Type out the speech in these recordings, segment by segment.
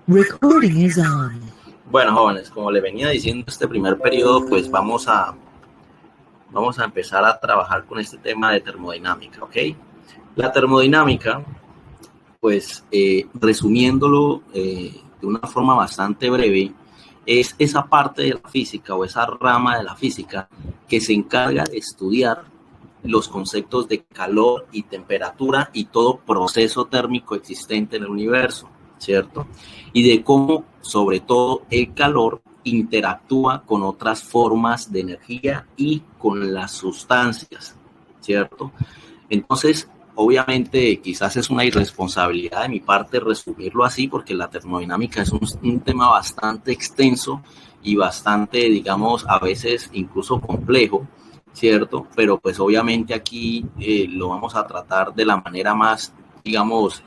Recording is on. Bueno, jóvenes, como les venía diciendo, este primer periodo, pues vamos a empezar a trabajar con este tema de termodinámica, ¿ok? La termodinámica, pues resumiéndolo de una forma bastante breve, es esa parte de la física o esa rama de la física que se encarga de estudiar los conceptos de calor y temperatura y todo proceso térmico existente en el universo, ¿cierto? Y de cómo, sobre todo, el calor interactúa con otras formas de energía y con las sustancias, ¿cierto? Entonces, obviamente, quizás es una irresponsabilidad de mi parte resumirlo así, porque la termodinámica es un tema bastante extenso y bastante, digamos, a veces incluso complejo, ¿cierto? Pero pues obviamente aquí lo vamos a tratar de la manera más, digamos,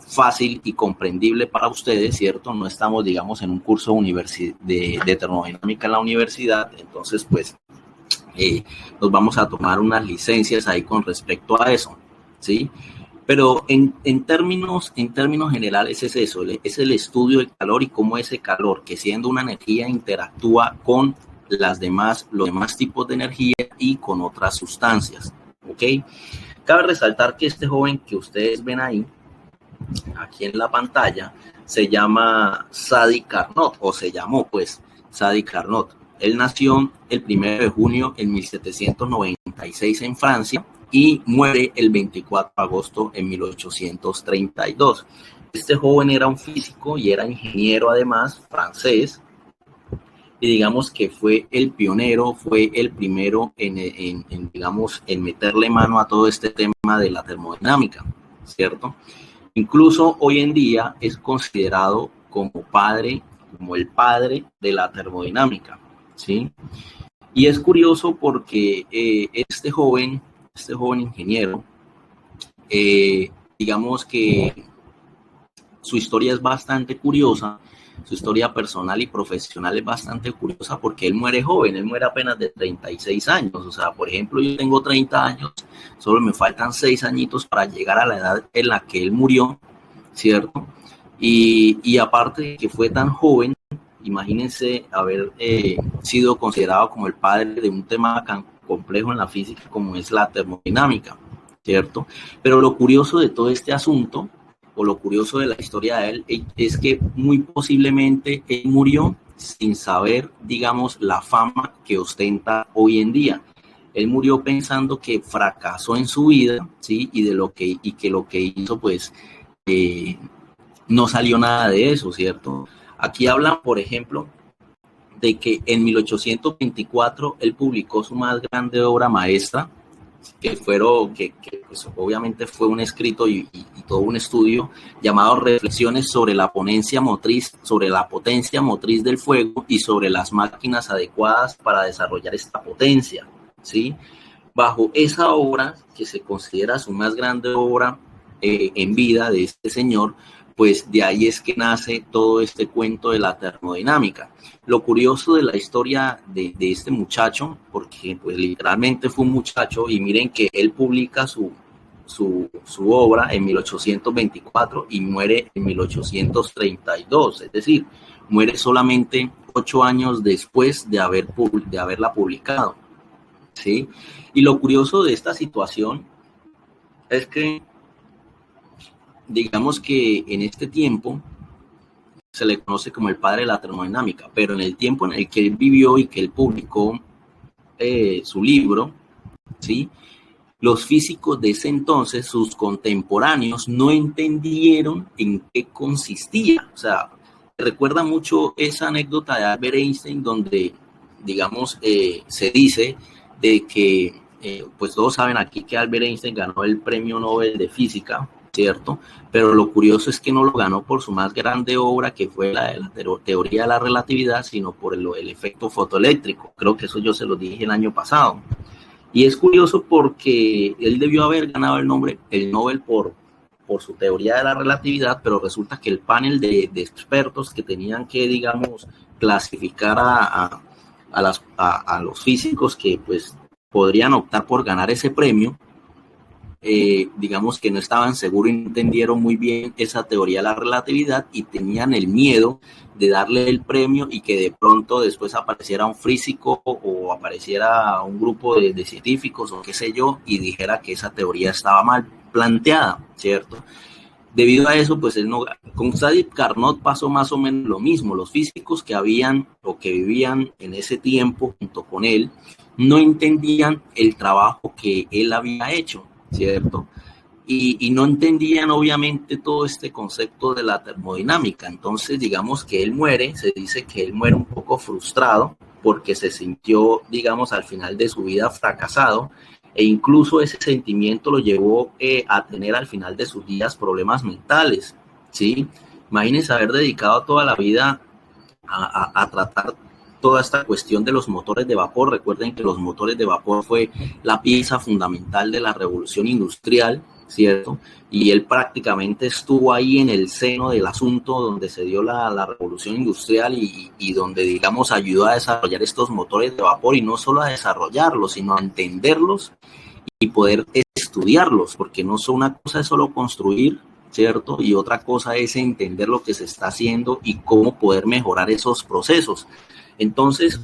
fácil y comprendible para ustedes, ¿cierto? No estamos, digamos, en un curso de termodinámica en la universidad, entonces pues nos vamos a tomar unas licencias ahí con respecto a eso, ¿sí? Pero en términos generales es eso, es el estudio del calor y cómo ese calor, que siendo una energía, interactúa con los demás tipos de energía y con otras sustancias, ¿ok? Cabe resaltar que este joven que ustedes ven ahí, aquí en la pantalla, se llama Sadi Carnot, o se llamó pues Sadi Carnot. Él nació el 1 de junio de 1796 en Francia y muere el 24 de agosto de 1832. Este joven era un físico y era ingeniero además, francés, y digamos que fue el pionero, fue el primero digamos, en meterle mano a todo este tema de la termodinámica, ¿cierto? Incluso hoy en día es considerado como el padre de la termodinámica, ¿sí? Y es curioso porque este joven ingeniero, digamos que su historia es bastante curiosa, su historia personal y profesional es bastante curiosa porque él muere joven, él muere apenas de 36 años, o sea, por ejemplo, yo tengo 30 años, solo me faltan 6 añitos para llegar a la edad en la que él murió, ¿cierto? Y aparte de que fue tan joven, imagínense haber sido considerado como el padre de un tema tan complejo en la física como es la termodinámica, ¿cierto? Pero lo curioso de todo este asunto, o lo curioso de la historia de él, es que muy posiblemente él murió sin saber, digamos, la fama que ostenta hoy en día. Él murió pensando que fracasó en su vida, ¿sí? Y que lo que hizo, pues, no salió nada de eso, ¿cierto? Aquí hablan, por ejemplo, de que en 1824 él publicó su más grande obra maestra, que pues, obviamente fue un escrito y todo un estudio llamado Reflexiones sobre la potencia motriz del fuego y sobre las máquinas adecuadas para desarrollar esta potencia, ¿sí? Bajo esa obra, que se considera su más grande obra en vida de este señor, pues de ahí es que nace todo este cuento de la termodinámica. Lo curioso de la historia de este muchacho, porque pues literalmente fue un muchacho, y miren que él publica su obra en 1824 y muere en 1832, es decir, muere solamente 8 años después de haberla publicado, ¿sí? Y lo curioso de esta situación es que, digamos que en este tiempo se le conoce como el padre de la termodinámica, pero en el tiempo en el que él vivió y que él publicó su libro, ¿sí? Los físicos de ese entonces, sus contemporáneos, no entendieron en qué consistía. O sea, recuerda mucho esa anécdota de Albert Einstein donde, digamos, se dice de que, pues todos saben aquí que Albert Einstein ganó el premio Nobel de Física, ¿cierto? Pero lo curioso es que no lo ganó por su más grande obra, que fue la teoría de la relatividad, sino por el efecto fotoeléctrico. Creo que eso yo se lo dije el año pasado. Y es curioso porque él debió haber ganado el Nobel por su teoría de la relatividad, pero resulta que el panel de expertos que tenían que, digamos, clasificar a los físicos que pues podrían optar por ganar ese premio, digamos que no estaban seguros y no entendieron muy bien esa teoría de la relatividad y tenían el miedo de darle el premio y que de pronto después apareciera un físico o apareciera un grupo de científicos o qué sé yo y dijera que esa teoría estaba mal planteada, ¿cierto? Debido a eso, pues él no, con Sadi Carnot pasó más o menos lo mismo. Los físicos que habían o que vivían en ese tiempo junto con él no entendían el trabajo que él había hecho, ¿cierto? Y no entendían obviamente todo este concepto de la termodinámica. Entonces, digamos que él muere, se dice que él muere un poco frustrado porque se sintió, digamos, al final de su vida fracasado e incluso ese sentimiento lo llevó a tener al final de sus días problemas mentales, ¿sí? Imagínense haber dedicado toda la vida a tratar toda esta cuestión de los motores de vapor. Recuerden que los motores de vapor fue la pieza fundamental de la revolución industrial, ¿cierto? Y él prácticamente estuvo ahí en el seno del asunto donde se dio la revolución industrial y donde, digamos, ayudó a desarrollar estos motores de vapor y no solo a desarrollarlos, sino a entenderlos y poder estudiarlos, porque no son una cosa es solo construir, ¿cierto? Y otra cosa es entender lo que se está haciendo y cómo poder mejorar esos procesos. Entonces,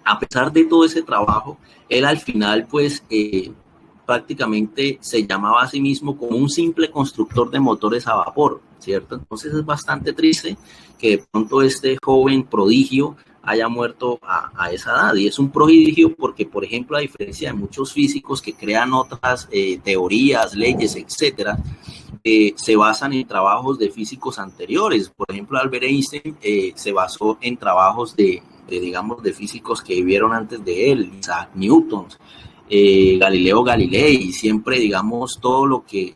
a pesar de todo ese trabajo, él al final, pues, prácticamente se llamaba a sí mismo como un simple constructor de motores a vapor, ¿cierto? Entonces es bastante triste que de pronto este joven prodigio haya muerto a esa edad. Y es un prodigio porque, por ejemplo, a diferencia de muchos físicos que crean otras teorías, leyes, etcétera, se basan en trabajos de físicos anteriores. Por ejemplo, Albert Einstein se basó en trabajos digamos, de físicos que vivieron antes de él, Isaac Newton, Galileo Galilei, siempre, digamos, todo lo que,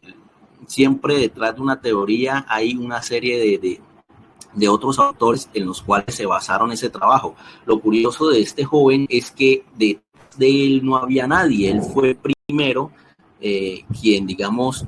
siempre detrás de una teoría hay una serie de otros autores en los cuales se basaron ese trabajo. Lo curioso de este joven es que de él no había nadie, él fue primero quien, digamos,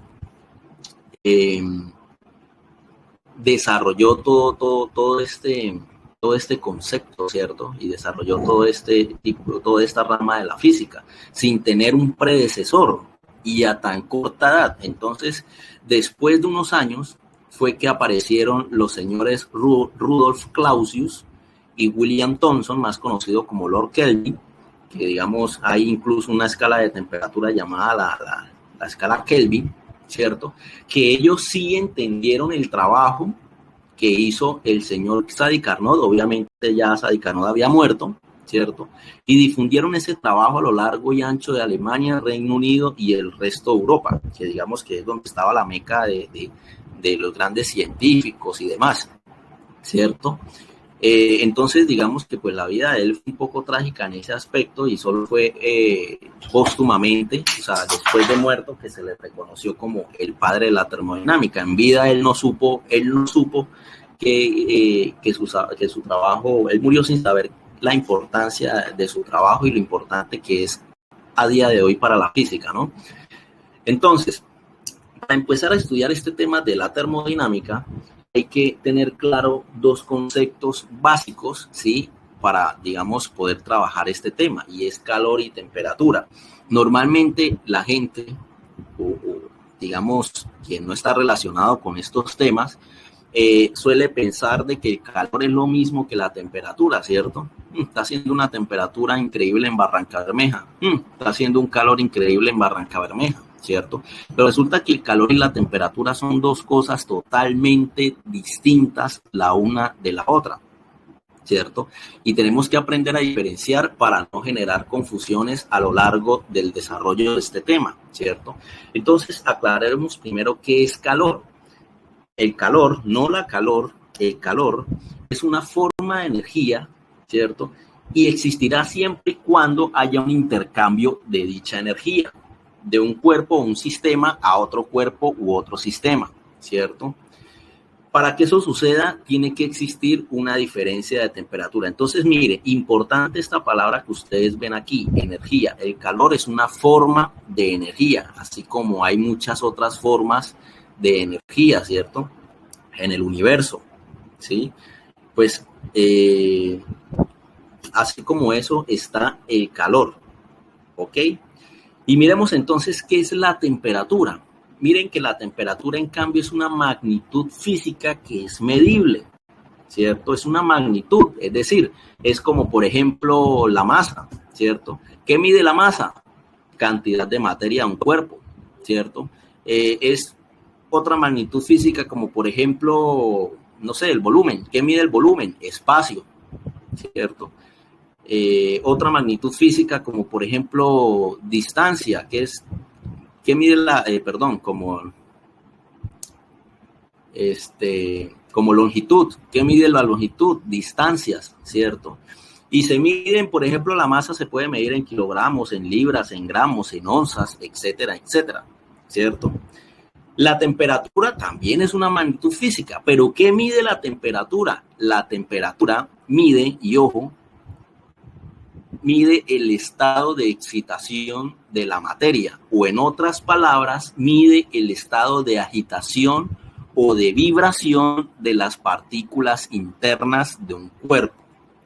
desarrolló todo este concepto, ¿cierto? Y desarrolló toda esta rama de la física, sin tener un predecesor y a tan corta edad. Entonces, después de unos años, fue que aparecieron los señores Rudolf Clausius y William Thomson, más conocido como Lord Kelvin, que, digamos, hay incluso una escala de temperatura llamada la escala Kelvin, ¿cierto? Que ellos sí entendieron el trabajo que hizo el señor Sadi Carnot. Obviamente ya Sadi Carnot había muerto, ¿cierto? Y difundieron ese trabajo a lo largo y ancho de Alemania, Reino Unido y el resto de Europa, que digamos que es donde estaba la meca de los grandes científicos y demás, ¿cierto? Entonces, digamos que pues la vida de él fue un poco trágica en ese aspecto y solo fue póstumamente, o sea, después de muerto, que se le reconoció como el padre de la termodinámica. En vida él no supo que su trabajo, él murió sin saber la importancia de su trabajo y lo importante que es a día de hoy para la física, ¿no? Entonces, para empezar a estudiar este tema de la termodinámica, hay que tener claro dos conceptos básicos, ¿sí? Para, digamos, poder trabajar este tema, y es calor y temperatura. Normalmente la gente, o digamos, quien no está relacionado con estos temas, suele pensar de que el calor es lo mismo que la temperatura, ¿cierto? Está haciendo una temperatura increíble en Barranca Bermeja, está haciendo un calor increíble en Barranca Bermeja, ¿cierto? Pero resulta que el calor y la temperatura son dos cosas totalmente distintas la una de la otra, ¿cierto? Y tenemos que aprender a diferenciar para no generar confusiones a lo largo del desarrollo de este tema, ¿cierto? Entonces, aclaremos primero qué es calor. El calor, no la calor, el calor es una forma de energía, ¿cierto? Y existirá siempre y cuando haya un intercambio de dicha energía, de un cuerpo o un sistema a otro cuerpo u otro sistema, ¿cierto? Para que eso suceda, tiene que existir una diferencia de temperatura. Entonces, mire, importante esta palabra que ustedes ven aquí, energía. El calor es una forma de energía, así como hay muchas otras formas de energía, ¿cierto? En el universo, ¿sí? Pues, así como eso está el calor, ¿ok? Y miremos entonces qué es la temperatura. Miren que la temperatura, en cambio, es una magnitud física que es medible, ¿cierto? Es una magnitud, es decir, es como, por ejemplo, la masa, ¿cierto? ¿Qué mide la masa? Cantidad de materia de un cuerpo, ¿cierto? Es otra magnitud física como, por ejemplo, no sé, el volumen. ¿Qué mide el volumen? Espacio, ¿cierto? Otra magnitud física como, por ejemplo, distancia, que es, ¿qué mide como longitud? ¿Qué mide la longitud? Distancias, ¿cierto? Y se miden, por ejemplo, la masa se puede medir en kilogramos, en libras, en gramos, en onzas, etcétera, etcétera, ¿cierto? La temperatura también es una magnitud física, pero ¿qué mide la temperatura? La temperatura mide, y ojo, mide el estado de excitación de la materia, o en otras palabras, mide el estado de agitación o de vibración de las partículas internas de un cuerpo,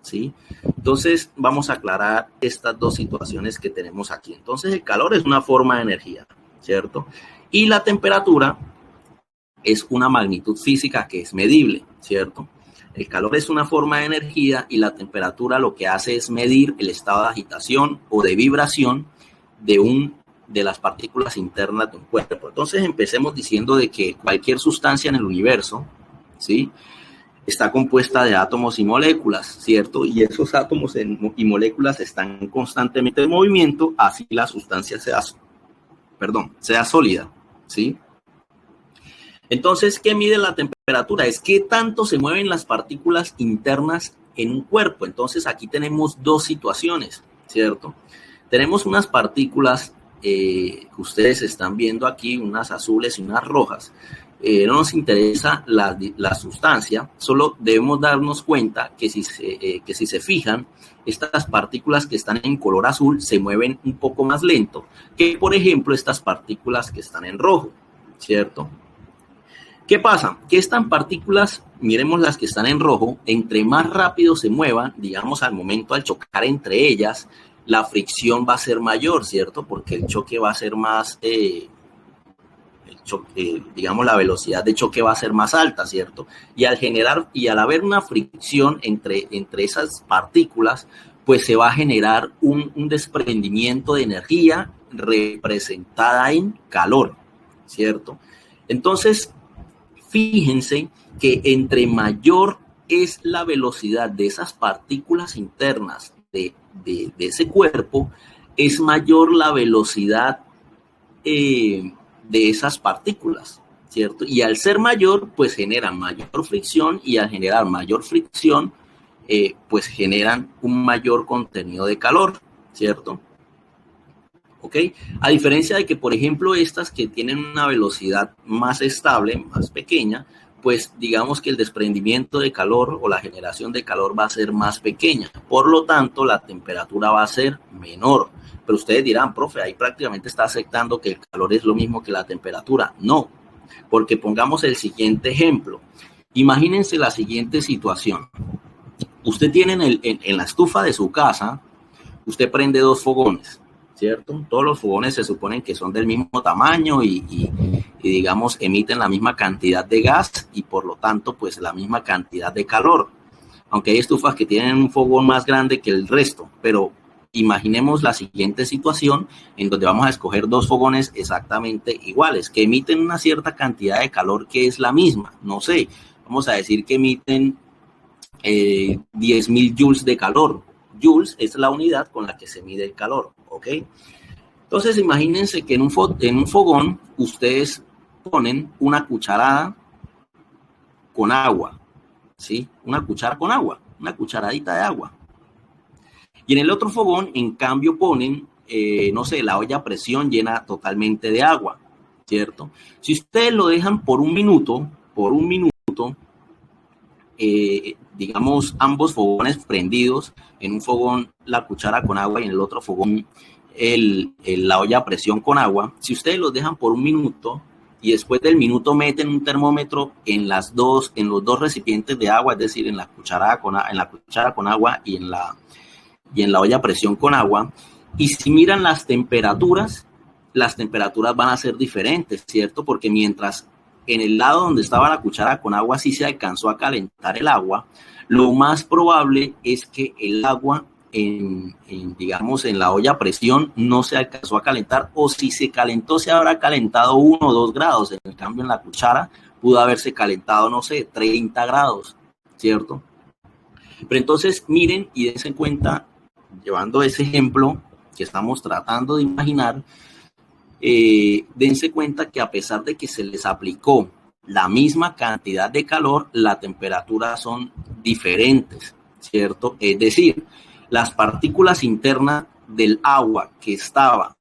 ¿sí? Entonces, vamos a aclarar estas dos situaciones que tenemos aquí. Entonces, el calor es una forma de energía, ¿cierto? Y la temperatura es una magnitud física que es medible, ¿cierto? El calor es una forma de energía y la temperatura lo que hace es medir el estado de agitación o de vibración de las partículas internas de un cuerpo. Entonces empecemos diciendo de que cualquier sustancia en el universo, ¿sí?, está compuesta de átomos y moléculas, ¿cierto? Y esos átomos y moléculas están constantemente en movimiento, así la sustancia sea sólida, ¿sí? Entonces, ¿qué mide la temperatura? Es qué tanto se mueven las partículas internas en un cuerpo. Entonces, aquí tenemos dos situaciones, ¿cierto? Tenemos unas partículas que ustedes están viendo aquí, unas azules y unas rojas. No nos interesa la sustancia, solo debemos darnos cuenta que si se fijan, estas partículas que están en color azul se mueven un poco más lento que, por ejemplo, estas partículas que están en rojo, ¿cierto? ¿Qué pasa? Que estas partículas, miremos las que están en rojo, entre más rápido se muevan, digamos al momento al chocar entre ellas, la fricción va a ser mayor, ¿cierto? Porque el choque va a ser más, digamos la velocidad de choque va a ser más alta, ¿cierto? Y al haber una fricción entre esas partículas, pues se va a generar un desprendimiento de energía representada en calor, ¿cierto? Entonces, fíjense que entre mayor es la velocidad de esas partículas internas de ese cuerpo, es mayor la velocidad de esas partículas, ¿cierto? Y al ser mayor, pues generan mayor fricción y al generar mayor fricción, pues generan un mayor contenido de calor, ¿cierto? ¿Ok? A diferencia de que, por ejemplo, estas que tienen una velocidad más estable, más pequeña, pues digamos que el desprendimiento de calor o la generación de calor va a ser más pequeña. Por lo tanto, la temperatura va a ser menor. Pero ustedes dirán, profe, ahí prácticamente está aceptando que el calor es lo mismo que la temperatura. No, porque pongamos el siguiente ejemplo. Imagínense la siguiente situación. Usted tiene en la estufa de su casa, usted prende dos fogones, ¿cierto? Todos los fogones se suponen que son del mismo tamaño y digamos, emiten la misma cantidad de gas y por lo tanto, pues la misma cantidad de calor. Aunque hay estufas que tienen un fogón más grande que el resto, pero imaginemos la siguiente situación en donde vamos a escoger dos fogones exactamente iguales, que emiten una cierta cantidad de calor que es la misma. No sé, vamos a decir que emiten 10.000 joules de calor. Joules es la unidad con la que se mide el calor, ¿ok? Entonces, imagínense que en un fogón ustedes ponen una cucharada con agua, ¿sí? Una cuchara con agua, una cucharadita de agua. Y en el otro fogón, en cambio, ponen, no sé, la olla a presión llena totalmente de agua, ¿cierto? Si ustedes lo dejan por un minuto, digamos, ambos fogones prendidos, en un fogón la cuchara con agua y en el otro fogón la olla a presión con agua, si ustedes los dejan por un minuto y después del minuto meten un termómetro en los dos recipientes de agua, es decir, en la cuchara con agua y en la olla a presión con agua, y si miran las temperaturas, las temperaturas van a ser diferentes, ¿cierto? Porque mientras en el lado donde estaba la cuchara con agua sí se alcanzó a calentar el agua, lo más probable es que el agua digamos, en la olla a presión no se alcanzó a calentar, o si se calentó se habrá calentado 1 o 2 grados. En cambio, en la cuchara pudo haberse calentado, no sé, 30 grados, ¿cierto? Pero entonces miren y dense cuenta, llevando ese ejemplo que estamos tratando de imaginar, dense cuenta que a pesar de que se les aplicó la misma cantidad de calor, la temperatura son diferentes, ¿cierto? Es decir, las partículas internas del agua que estaba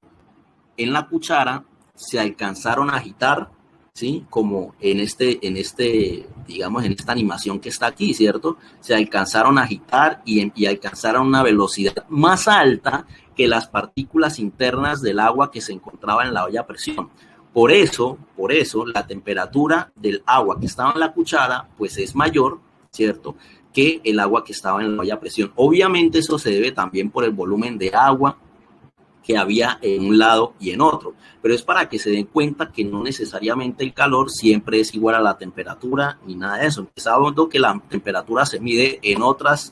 en la cuchara se alcanzaron a agitar, ¿sí? Como digamos, en esta animación que está aquí, ¿cierto? Se alcanzaron a agitar y alcanzaron una velocidad más alta que las partículas internas del agua que se encontraba en la olla a presión. Por eso, la temperatura del agua que estaba en la cuchara, pues es mayor, ¿cierto?, que el agua que estaba en la olla a presión. Obviamente eso se debe también por el volumen de agua que había en un lado y en otro, pero es para que se den cuenta que no necesariamente el calor siempre es igual a la temperatura ni nada de eso. Sabemos que la temperatura se mide en otras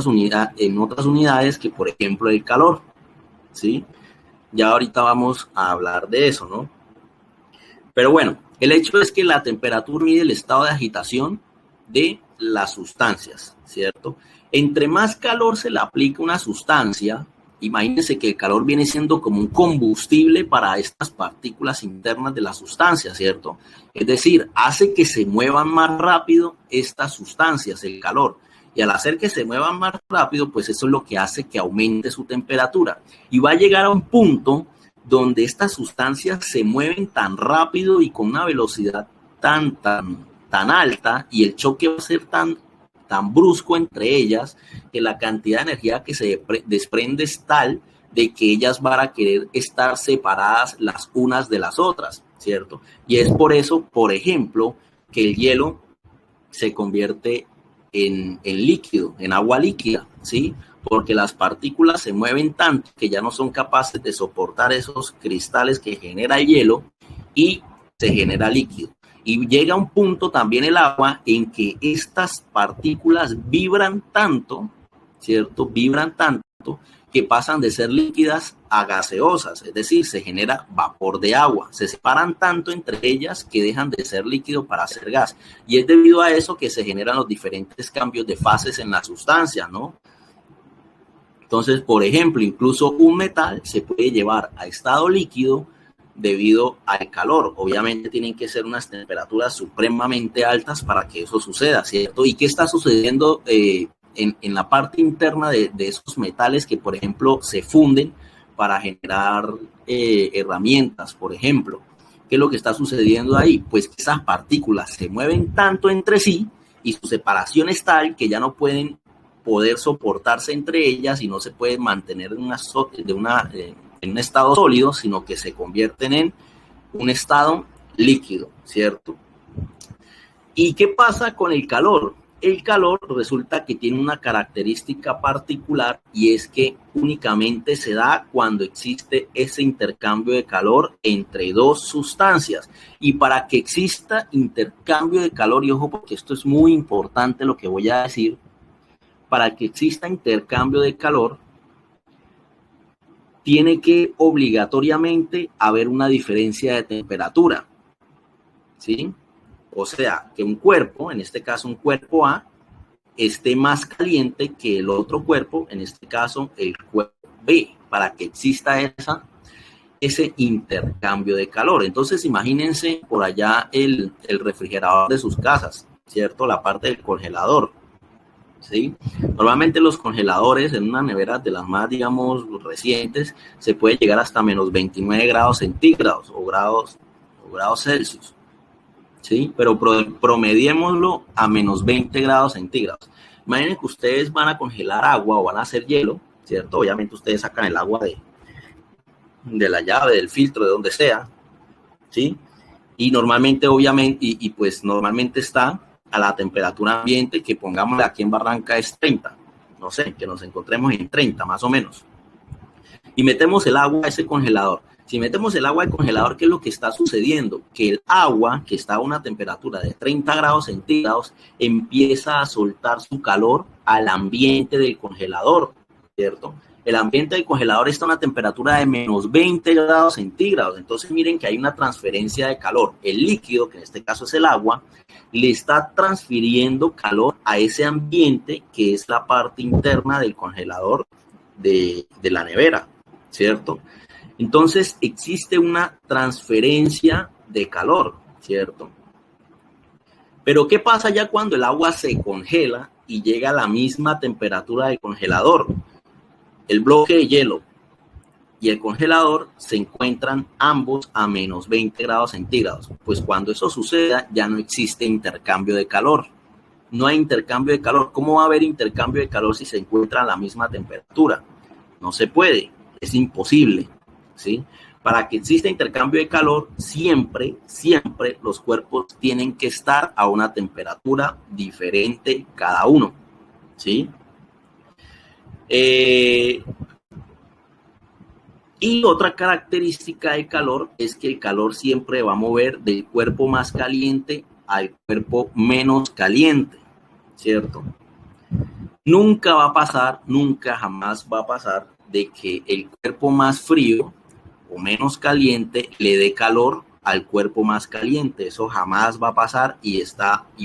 unidades que, por ejemplo, el calor, ¿sí? Ya ahorita vamos a hablar de eso, ¿no? Pero bueno, el hecho es que la temperatura mide el estado de agitación de las sustancias, ¿cierto? Entre más calor se le aplica a una sustancia, imagínense que el calor viene siendo como un combustible para estas partículas internas de la sustancia, ¿cierto? Es decir, hace que se muevan más rápido estas sustancias, el calor. Y al hacer que se muevan más rápido, pues eso es lo que hace que aumente su temperatura. Y va a llegar a un punto donde estas sustancias se mueven tan rápido y con una velocidad tan alta, y el choque va a ser tan brusco entre ellas, que la cantidad de energía que se desprende es tal de que ellas van a querer estar separadas las unas de las otras, ¿cierto? Y es por eso, por ejemplo, que el hielo se convierte en líquido, en agua líquida, ¿sí? Porque las partículas se mueven tanto que ya no son capaces de soportar esos cristales que genera el hielo y se genera líquido. Y llega un punto también el agua en que estas partículas vibran tanto, ¿cierto? Vibran tanto que pasan de ser líquidas a gaseosas, es decir, se genera vapor de agua. Se separan tanto entre ellas que dejan de ser líquido para ser gas. Y es debido a eso que se generan los diferentes cambios de fases en la sustancia, ¿no? Entonces, por ejemplo, incluso un metal se puede llevar a estado líquido debido al calor. Obviamente tienen que ser unas temperaturas supremamente altas para que eso suceda, ¿cierto? ¿Y qué está sucediendo en la parte interna de esos metales que, por ejemplo, se funden para generar herramientas, por ejemplo? ¿Qué es lo que está sucediendo ahí? Pues que esas partículas se mueven tanto entre sí y su separación es tal que ya no pueden poder soportarse entre ellas y no se pueden mantener en un estado sólido, sino que se convierten en un estado líquido, ¿cierto? ¿Y qué pasa con el calor? El calor resulta que tiene una característica particular, y es que únicamente se da cuando existe ese intercambio de calor entre dos sustancias. Y para que exista intercambio de calor, y ojo porque esto es muy importante lo que voy a decir, para que exista intercambio de calor, tiene que obligatoriamente haber una diferencia de temperatura, ¿sí? O sea, que un cuerpo, en este caso un cuerpo A, esté más caliente que el otro cuerpo, en este caso el cuerpo B, para que exista ese intercambio de calor. Entonces, imagínense por allá el refrigerador de sus casas, ¿cierto? La parte del congelador, ¿sí? Normalmente los congeladores en una nevera de las más, digamos, recientes, se puede llegar hasta menos 29 grados centígrados o grados Celsius, ¿sí? Pero promediémoslo a menos 20 grados centígrados. Imaginen que ustedes van a congelar agua o van a hacer hielo, ¿cierto? Obviamente ustedes sacan el agua de la llave, del filtro, de donde sea, ¿sí? Y normalmente, obviamente, y pues normalmente está a la temperatura ambiente, que pongamos aquí en Barranca es 30, no sé, que nos encontremos en 30 más o menos. y metemos el agua a ese congelador. Si metemos el agua al congelador, ¿qué es lo que está sucediendo? Que el agua, que está a una temperatura de 30 grados centígrados, empieza a soltar su calor al ambiente del congelador, ¿cierto? El ambiente del congelador está a una temperatura de menos 20 grados centígrados. Entonces, miren que hay una transferencia de calor. El líquido, que en este caso es el agua, le está transfiriendo calor a ese ambiente que es la parte interna del congelador de la nevera, ¿cierto? Entonces, existe una transferencia de calor, ¿cierto? Pero, ¿qué pasa ya cuando el agua se congela y llega a la misma temperatura del congelador? El bloque de hielo y el congelador se encuentran ambos a menos 20 grados centígrados. Pues cuando eso suceda, ya no existe intercambio de calor. No hay intercambio de calor. ¿Cómo va a haber intercambio de calor si se encuentra a la misma temperatura? No se puede, es imposible, ¿sí? Para que exista intercambio de calor, siempre los cuerpos tienen que estar a una temperatura diferente cada uno, ¿sí? Y otra característica del calor es que el calor siempre va a mover del cuerpo más caliente al cuerpo menos caliente, ¿cierto? Nunca va a pasar, nunca jamás va a pasar de que el cuerpo más frío o menos caliente le dé calor al cuerpo más caliente. Eso jamás va a pasar y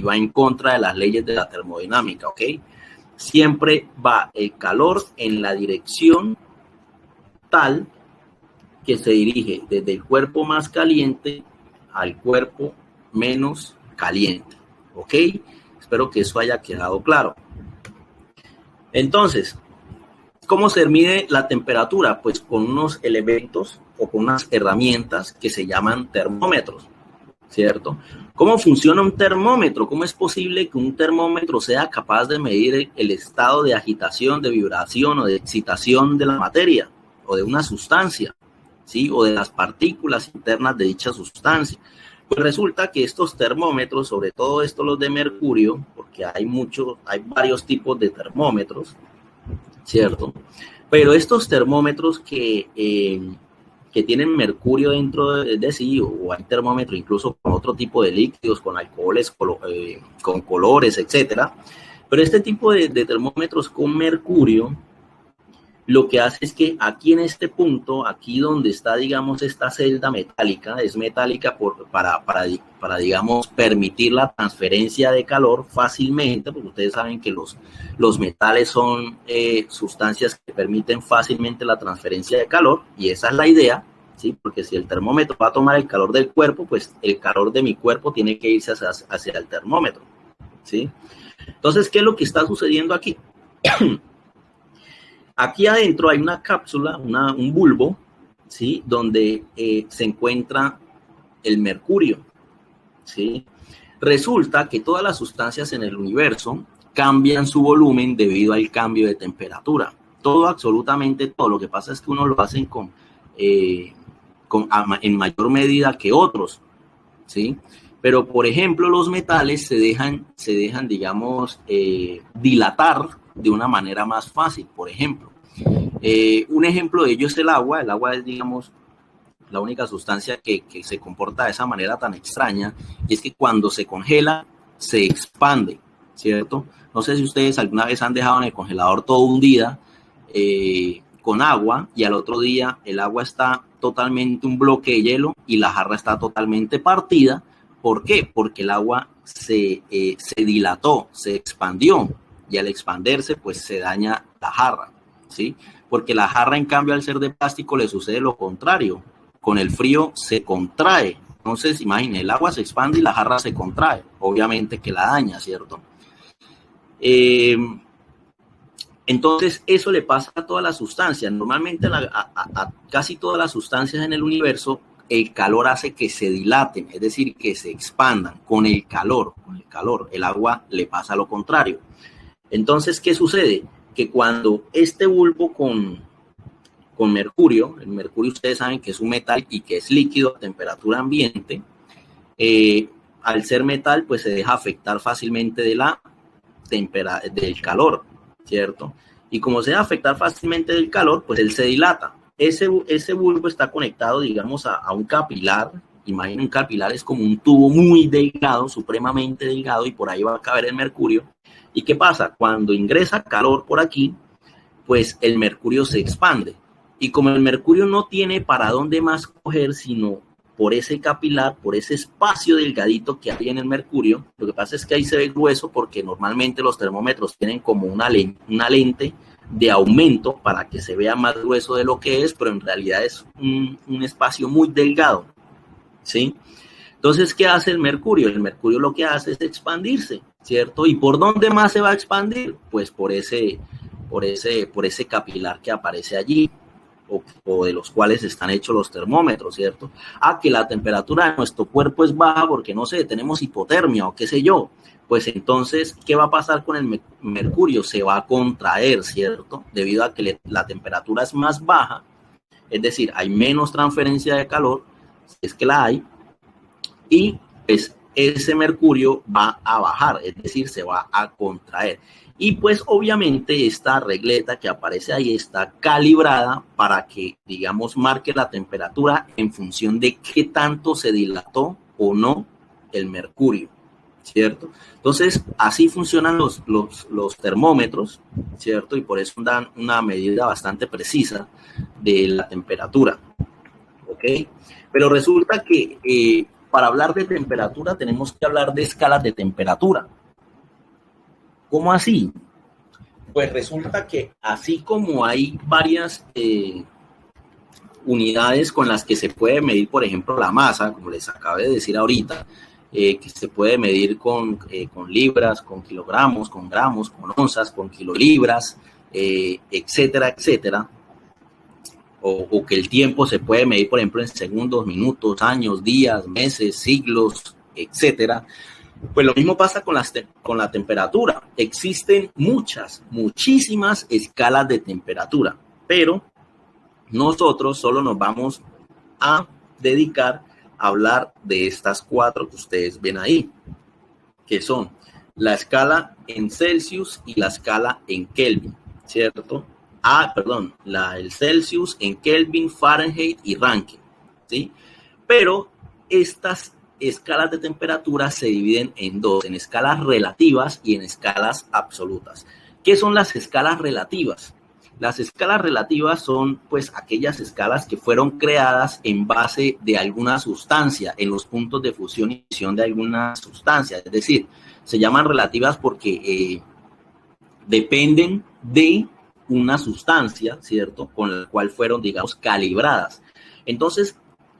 va en contra de las leyes de la termodinámica, ¿ok? Siempre va el calor en la dirección tal que se dirige desde el cuerpo más caliente al cuerpo menos caliente, ¿ok? Espero que eso haya quedado claro. Entonces, ¿cómo se mide la temperatura? Pues con unos elementos o con unas herramientas que se llaman termómetros, ¿cierto? ¿Cómo funciona un termómetro? ¿Cómo es posible que un termómetro sea capaz de medir el estado de agitación, de vibración o de excitación de la materia o de una sustancia, ¿sí? O de las partículas internas de dicha sustancia? Pues resulta que estos termómetros, sobre todo estos los de mercurio, porque hay varios tipos de termómetros, ¿cierto? Pero estos termómetros que tienen mercurio dentro de sí, o hay termómetros incluso con otro tipo de líquidos, con alcoholes, con colores, etcétera. Pero este tipo de termómetros con mercurio, lo que hace es que aquí en este punto, aquí donde está, digamos, esta celda metálica, es metálica para digamos, permitir la transferencia de calor fácilmente, porque ustedes saben que los metales son sustancias que permiten fácilmente la transferencia de calor, y esa es la idea, ¿sí? Porque si el termómetro va a tomar el calor del cuerpo, pues el calor de mi cuerpo tiene que irse hacia el termómetro, ¿sí? Entonces, ¿qué es lo que está sucediendo aquí? Aquí adentro hay una cápsula, un bulbo, ¿sí? Donde se encuentra el mercurio, ¿sí? Resulta que todas las sustancias en el universo cambian su volumen debido al cambio de temperatura. Todo, absolutamente todo. Lo que pasa es que unos lo hacen en mayor medida que otros, ¿sí? Pero, por ejemplo, los metales se dejan digamos, dilatar de una manera más fácil. Por ejemplo, un ejemplo de ello es el agua. El agua es, digamos, la única sustancia que se comporta de esa manera tan extraña, y es que cuando se congela, se expande, ¿cierto? No sé si ustedes alguna vez han dejado en el congelador todo un día con agua, y al otro día el agua está totalmente un bloque de hielo y la jarra está totalmente partida. ¿Por qué? Porque el agua se dilató, se expandió, y al expandirse, pues se daña la jarra, ¿sí? Porque la jarra, en cambio, al ser de plástico, le sucede lo contrario. Con el frío se contrae. Entonces, imaginen, el agua se expande y la jarra se contrae. Obviamente que la daña, ¿cierto? Entonces, eso le pasa a todas las sustancias. Normalmente a casi todas las sustancias en el universo, el calor hace que se dilaten, es decir, que se expandan con el calor. El agua le pasa lo contrario. Entonces, ¿qué sucede? Que cuando este bulbo con mercurio, el mercurio ustedes saben que es un metal y que es líquido a temperatura ambiente, al ser metal, pues se deja afectar fácilmente del calor, ¿cierto? Y como se deja afectar fácilmente del calor, pues él se dilata. ese bulbo está conectado, digamos, a un capilar. Imaginen, un capilar es como un tubo muy delgado, supremamente delgado, y por ahí va a caber el mercurio. ¿Y qué pasa? Cuando ingresa calor por aquí, pues el mercurio se expande. Y como el mercurio no tiene para dónde más coger, sino por ese capilar, por ese espacio delgadito que hay en el mercurio, lo que pasa es que ahí se ve grueso porque normalmente los termómetros tienen como una lente de aumento para que se vea más grueso de lo que es, pero en realidad es un espacio muy delgado, ¿sí? Entonces, ¿qué hace el mercurio? El mercurio lo que hace es expandirse, ¿cierto? ¿Y por dónde más se va a expandir? Pues por ese capilar que aparece allí, o de los cuales están hechos los termómetros, ¿cierto? Que la temperatura de nuestro cuerpo es baja porque, no sé, tenemos hipotermia o qué sé yo. Pues entonces, ¿qué va a pasar con el mercurio? Se va a contraer, ¿cierto? Debido a que la temperatura es más baja, es decir, hay menos transferencia de calor, si es que la hay, y pues ese mercurio va a bajar, es decir, se va a contraer. Y pues obviamente esta regleta que aparece ahí está calibrada para que, digamos, marque la temperatura en función de qué tanto se dilató o no el mercurio, ¿cierto? Entonces, así funcionan los termómetros, ¿cierto? Y por eso dan una medida bastante precisa de la temperatura, ¿ok? Pero resulta que para hablar de temperatura tenemos que hablar de escalas de temperatura. ¿Cómo así? Pues resulta que así como hay varias unidades con las que se puede medir, por ejemplo, la masa, como les acabé de decir ahorita, que se puede medir con libras, con kilogramos, con gramos, con onzas, con kilolibras, etcétera, etcétera. O que el tiempo se puede medir, por ejemplo, en segundos, minutos, años, días, meses, siglos, etcétera. Pues lo mismo pasa con la temperatura. Existen muchísimas escalas de temperatura, pero nosotros solo nos vamos a dedicar a hablar de estas 4 que ustedes ven ahí, que son la escala en Celsius y la escala en Kelvin, ¿cierto? El Celsius, en Kelvin, Fahrenheit y Rankine, ¿sí? Pero estas escalas de temperatura se dividen en 2, en escalas relativas y en escalas absolutas. ¿Qué son las escalas relativas? Las escalas relativas son, pues, aquellas escalas que fueron creadas en base de alguna sustancia, en los puntos de fusión y fisión de alguna sustancia. Es decir, se llaman relativas porque dependen de una sustancia, ¿cierto? Con la cual fueron, digamos, calibradas. Entonces,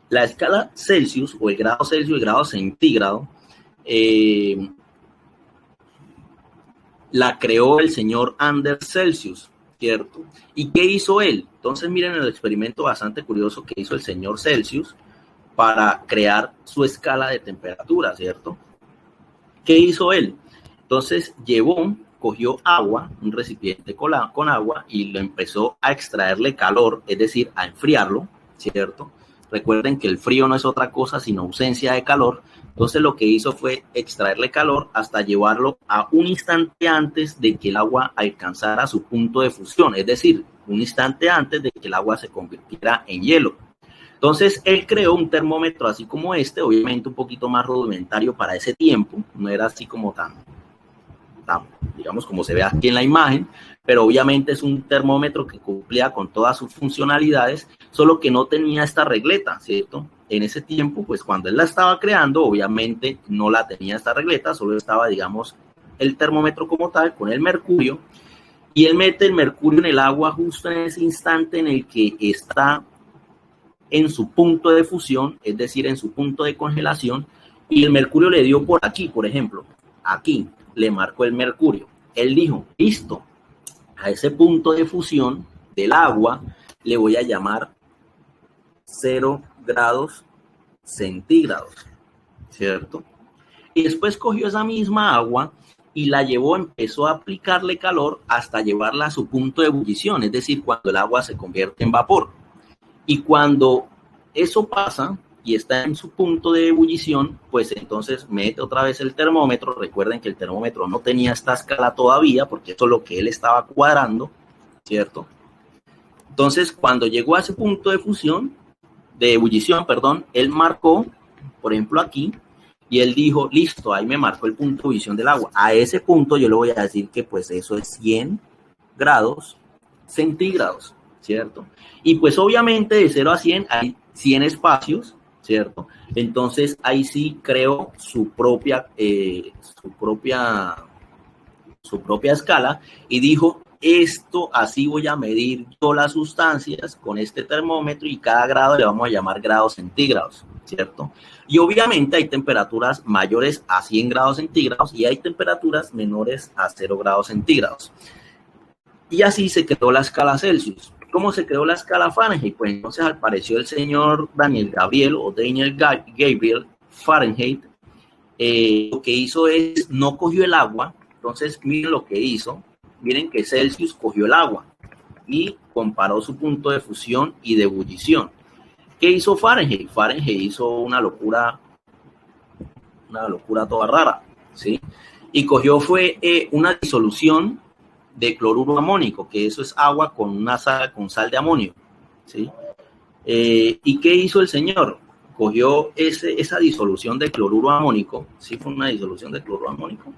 la escala Celsius o el grado Celsius y el grado centígrado la creó el señor Anders Celsius, ¿cierto? ¿Y qué hizo él? Entonces, miren el experimento bastante curioso que hizo el señor Celsius para crear su escala de temperatura, ¿cierto? ¿Qué hizo él? Entonces, cogió agua, un recipiente con agua, y lo empezó a extraerle calor, es decir, a enfriarlo, ¿cierto? Recuerden que el frío no es otra cosa sino ausencia de calor. Entonces lo que hizo fue extraerle calor hasta llevarlo a un instante antes de que el agua alcanzara su punto de fusión, es decir, un instante antes de que el agua se convirtiera en hielo. Entonces él creó un termómetro así como este, obviamente un poquito más rudimentario para ese tiempo, no era así como tan, digamos, como se ve aquí en la imagen, pero obviamente es un termómetro que cumplía con todas sus funcionalidades, solo que no tenía esta regleta, ¿cierto? En ese tiempo, pues cuando él la estaba creando, obviamente no la tenía esta regleta, solo estaba, digamos, el termómetro como tal, con el mercurio, y él mete el mercurio en el agua justo en ese instante en el que está en su punto de fusión, es decir, en su punto de congelación, y el mercurio le dio por aquí, por ejemplo, aquí le marcó el mercurio. Él dijo, listo, a ese punto de fusión del agua le voy a llamar 0 grados centígrados, ¿cierto? Y después cogió esa misma agua y la llevó, empezó a aplicarle calor hasta llevarla a su punto de ebullición, es decir, cuando el agua se convierte en vapor. Y cuando eso pasa y está en su punto de ebullición, pues entonces mete otra vez el termómetro. Recuerden que el termómetro no tenía esta escala todavía, porque eso es lo que él estaba cuadrando, ¿cierto? Entonces, cuando llegó a ese punto de fusión, de ebullición, perdón, él marcó, por ejemplo, aquí, y él dijo, listo, ahí me marcó el punto de ebullición del agua. A ese punto yo le voy a decir que pues eso es 100 grados centígrados, ¿cierto? Y pues obviamente de 0 a 100 hay 100 espacios, ¿cierto? Entonces ahí sí creo su propia escala y dijo, esto así voy a medir todas las sustancias con este termómetro y cada grado le vamos a llamar grados centígrados, ¿cierto? Y obviamente hay temperaturas mayores a 100 grados centígrados y hay temperaturas menores a 0 grados centígrados. Y así se creó la escala Celsius. ¿Cómo se creó la escala Fahrenheit? Pues entonces apareció el señor Daniel Gabriel Fahrenheit. Lo que hizo es, no cogió el agua. Entonces miren lo que hizo. Miren que Celsius cogió el agua y comparó su punto de fusión y de ebullición. ¿Qué hizo Fahrenheit? Fahrenheit hizo una locura toda rara, ¿sí? Y cogió fue una disolución de cloruro amónico, que eso es agua con sal de amonio, ¿sí? ¿Y qué hizo el señor? Cogió esa disolución de cloruro amónico, ¿sí fue una disolución de cloruro amónico?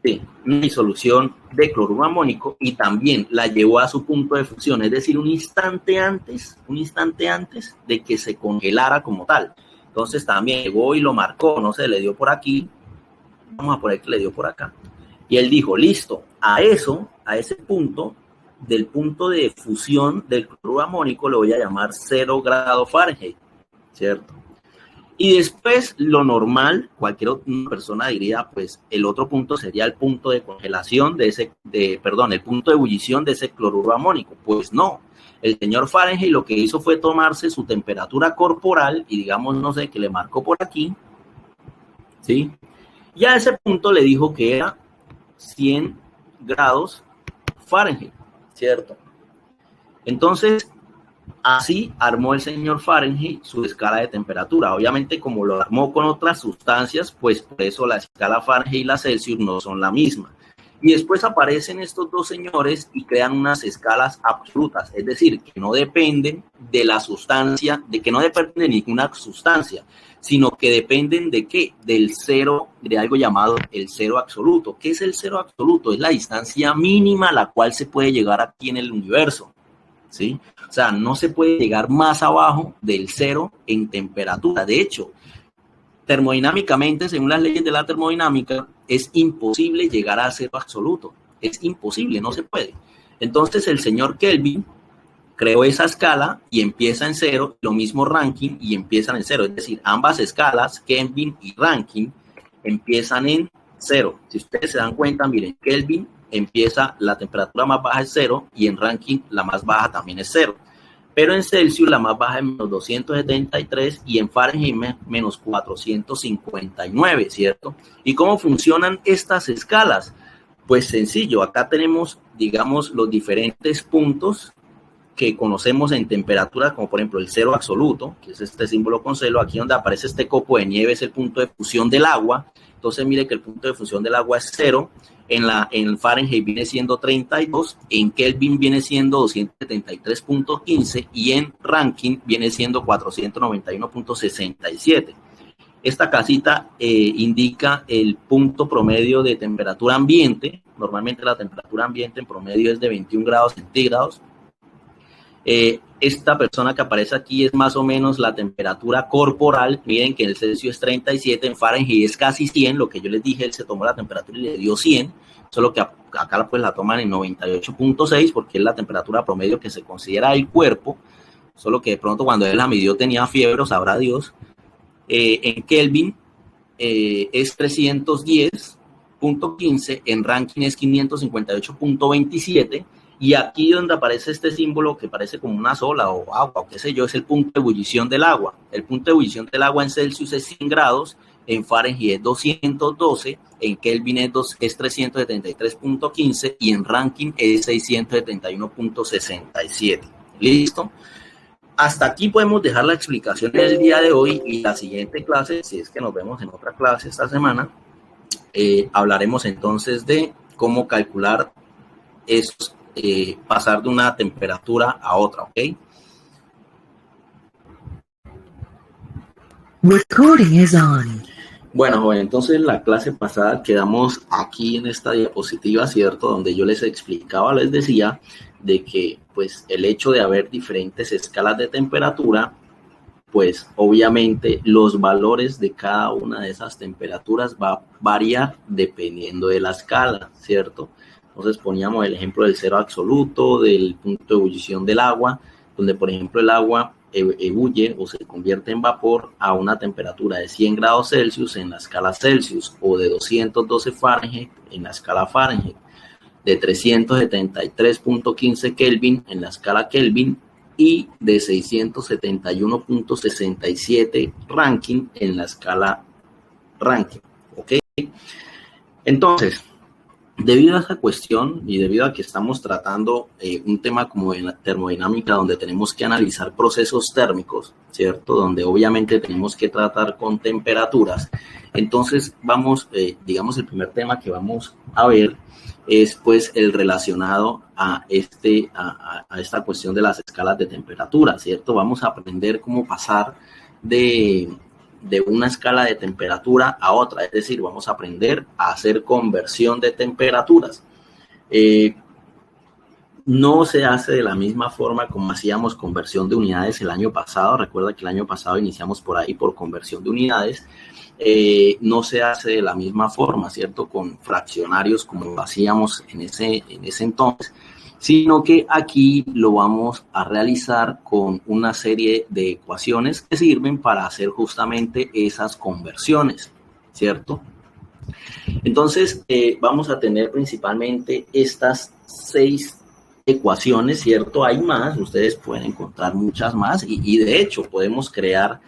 Sí, una disolución de cloruro amónico y también la llevó a su punto de fusión, es decir, un instante antes de que se congelara como tal. Entonces también llegó y lo marcó, no sé, le dio por aquí, vamos a poner que le dio por acá. Y él dijo, listo, a ese punto, del punto de fusión del cloruro amónico, lo voy a llamar 0 grados Fahrenheit, ¿cierto? Y después, lo normal, cualquier persona diría, pues, el otro punto sería el punto de congelación el punto de ebullición de ese cloruro amónico. Pues no, el señor Fahrenheit lo que hizo fue tomarse su temperatura corporal y digamos, no sé, que le marcó por aquí, ¿sí? Y a ese punto le dijo que era 100 grados Fahrenheit, ¿cierto? Entonces, así armó el señor Fahrenheit su escala de temperatura. Obviamente, como lo armó con otras sustancias, pues por eso la escala Fahrenheit y la Celsius no son la misma. Y después aparecen estos dos señores y crean unas escalas absolutas, es decir, que no dependen de la sustancia, de que no dependen de ninguna sustancia, sino que dependen de ¿qué? Del cero, de algo llamado el cero absoluto. ¿Qué es el cero absoluto? Es la distancia mínima a la cual se puede llegar aquí en el universo, ¿sí? O sea, no se puede llegar más abajo del cero en temperatura. De hecho, termodinámicamente, según las leyes de la termodinámica, es imposible llegar a cero absoluto. Es imposible, no se puede. Entonces, el señor Kelvin creó esa escala y empieza en cero, lo mismo Rankine y empiezan en cero. Es decir, ambas escalas, Kelvin y Rankine, empiezan en cero. Si ustedes se dan cuenta, miren, Kelvin empieza, la temperatura más baja es cero y en Rankine la más baja también es cero. Pero en Celsius la más baja es menos 273 y en Fahrenheit menos 459, ¿cierto? ¿Y cómo funcionan estas escalas? Pues sencillo, acá tenemos, digamos, los diferentes puntos que conocemos en temperatura, como por ejemplo el cero absoluto, que es este símbolo con celo. Aquí donde aparece este copo de nieve es el punto de fusión del agua. Entonces mire que el punto de fusión del agua es cero. En Fahrenheit viene siendo 32, en Kelvin viene siendo 273.15 y en Rankine viene siendo 491.67. Esta casita indica el punto promedio de temperatura ambiente. Normalmente la temperatura ambiente en promedio es de 21 grados centígrados. Esta persona que aparece aquí es más o menos la temperatura corporal. Miren que en el Celsius es 37, en Fahrenheit es casi 100. Lo que yo les dije, él se tomó la temperatura y le dio 100, solo que acá pues la toman en 98.6 porque es la temperatura promedio que se considera el cuerpo, solo que de pronto cuando él la midió tenía fiebre, sabrá Dios. En Kelvin es 310.15, en Rankine es 558.27. Y aquí donde aparece este símbolo que parece como una sola o agua o qué sé yo, es el punto de ebullición del agua. El punto de ebullición del agua en Celsius es 100 grados, en Fahrenheit es 212, en Kelvin es 373.15 y en Rankine es 671.67. ¿Listo? Hasta aquí podemos dejar la explicación del día de hoy y la siguiente clase, si es que nos vemos en otra clase esta semana, hablaremos entonces de cómo calcular esos pasar de una temperatura a otra, ¿ok? Recording is on. Bueno, joven, entonces la clase pasada quedamos aquí en esta diapositiva, ¿cierto? Donde yo les explicaba, les decía de que pues el hecho de haber diferentes escalas de temperatura, pues obviamente los valores de cada una de esas temperaturas va a variar dependiendo de la escala, ¿cierto? Entonces poníamos el ejemplo del cero absoluto, del punto de ebullición del agua, donde por ejemplo el agua ebulle o se convierte en vapor a una temperatura de 100 grados Celsius en la escala Celsius o de 212 Fahrenheit en la escala Fahrenheit, de 373.15 Kelvin en la escala Kelvin y de 671.67 Rankine en la escala Rankine, ¿ok? Entonces, debido a esa cuestión y debido a que estamos tratando un tema como en la termodinámica donde tenemos que analizar procesos térmicos, ¿cierto? Donde obviamente tenemos que tratar con temperaturas, entonces vamos, digamos, el primer tema que vamos a ver es pues el relacionado a esta cuestión de las escalas de temperatura, ¿cierto? Vamos a aprender cómo pasar de una escala de temperatura a otra, es decir, vamos a aprender a hacer conversión de temperaturas. No se hace de la misma forma como hacíamos conversión de unidades el año pasado. Recuerda que el año pasado iniciamos por ahí por conversión de unidades. No se hace de la misma forma, ¿cierto? Con fraccionarios como lo hacíamos en ese entonces, sino que aquí lo vamos a realizar con una serie de ecuaciones que sirven para hacer justamente esas conversiones, ¿cierto? Entonces, vamos a tener principalmente estas 6 ecuaciones, ¿cierto? Hay más, ustedes pueden encontrar muchas más y de hecho podemos crear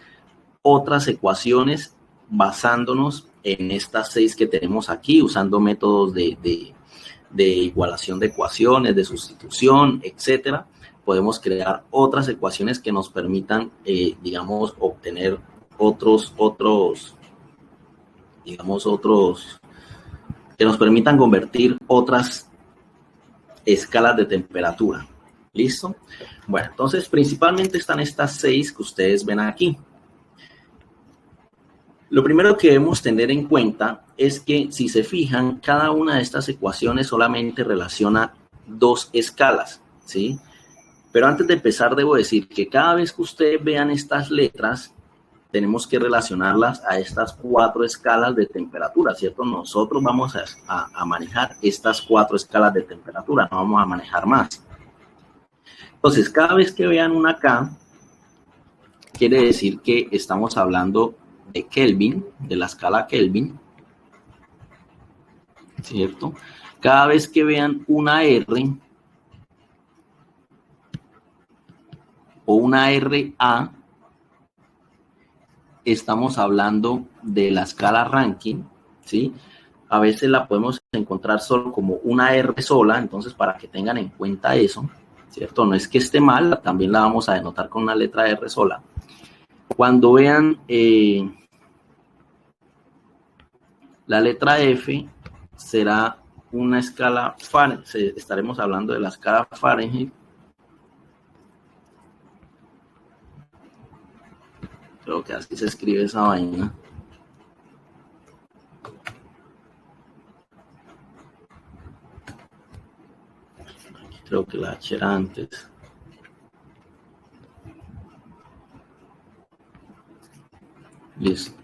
otras ecuaciones basándonos en estas 6 que tenemos aquí, usando métodos de igualación de ecuaciones, de sustitución, etcétera. Podemos crear otras ecuaciones que nos permitan, digamos, obtener otros, que nos permitan convertir otras escalas de temperatura. ¿Listo? Bueno, entonces principalmente están estas 6 que ustedes ven aquí. Lo primero que debemos tener en cuenta es que, si se fijan, cada una de estas ecuaciones solamente relaciona 2 escalas, ¿sí? Pero antes de empezar, debo decir que cada vez que ustedes vean estas letras, tenemos que relacionarlas a estas 4 escalas de temperatura, ¿cierto? Nosotros vamos a manejar estas 4 escalas de temperatura, no vamos a manejar más. Entonces, cada vez que vean una K, quiere decir que estamos hablando de Kelvin, de la escala Kelvin, ¿cierto? Cada vez que vean una R o una RA, estamos hablando de la escala Rankine, ¿sí? A veces la podemos encontrar solo como una R sola, entonces para que tengan en cuenta eso, ¿cierto? No es que esté mal, también la vamos a denotar con una letra R sola. Cuando vean la letra F, será una escala Fahrenheit, estaremos hablando de la escala Fahrenheit. Creo que así se escribe esa vaina. Aquí creo que la H era antes. Listo.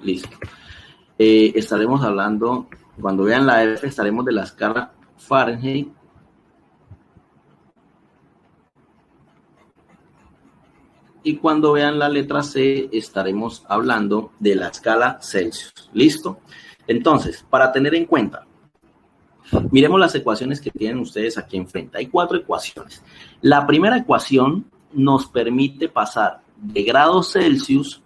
Listo. Estaremos hablando, cuando vean la F, estaremos de la escala Fahrenheit. Y cuando vean la letra C, estaremos hablando de la escala Celsius. ¿Listo? Entonces, para tener en cuenta, miremos las ecuaciones que tienen ustedes aquí enfrente. Hay 4 ecuaciones. La primera ecuación nos permite pasar de grados Celsius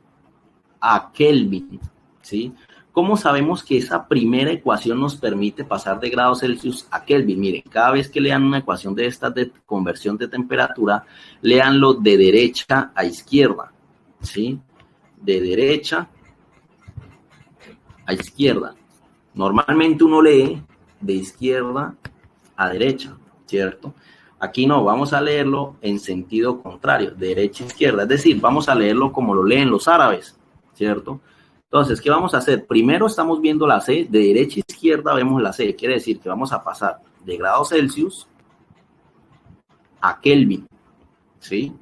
a Kelvin, ¿sí? ¿Cómo sabemos que esa primera ecuación nos permite pasar de grados Celsius a Kelvin? Miren, cada vez que lean una ecuación de estas de conversión de temperatura, léanlo de derecha a izquierda, ¿sí? De derecha a izquierda. Normalmente uno lee de izquierda a derecha, ¿cierto? Aquí no, vamos a leerlo en sentido contrario, de derecha a izquierda, es decir, vamos a leerlo como lo leen los árabes, ¿cierto? Entonces, ¿qué vamos a hacer? Primero estamos viendo la C, de derecha a izquierda vemos la C, quiere decir que vamos a pasar de grados Celsius a Kelvin, ¿sí?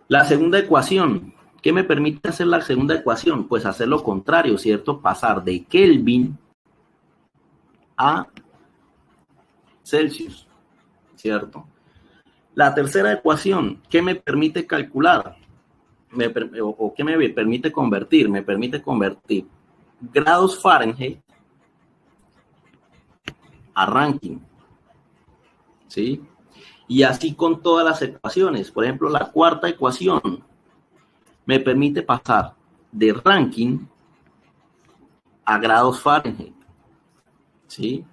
La segunda ecuación, ¿qué me permite hacer la segunda ecuación? Pues hacer lo contrario, ¿cierto? Pasar de Kelvin a Celsius, ¿cierto? La tercera ecuación, ¿qué me permite calcular? ¿Qué me permite convertir? Me permite convertir grados Fahrenheit a Rankine, ¿sí? Y así con todas las ecuaciones. Por ejemplo, la cuarta ecuación me permite pasar de Rankine a grados Fahrenheit, ¿sí?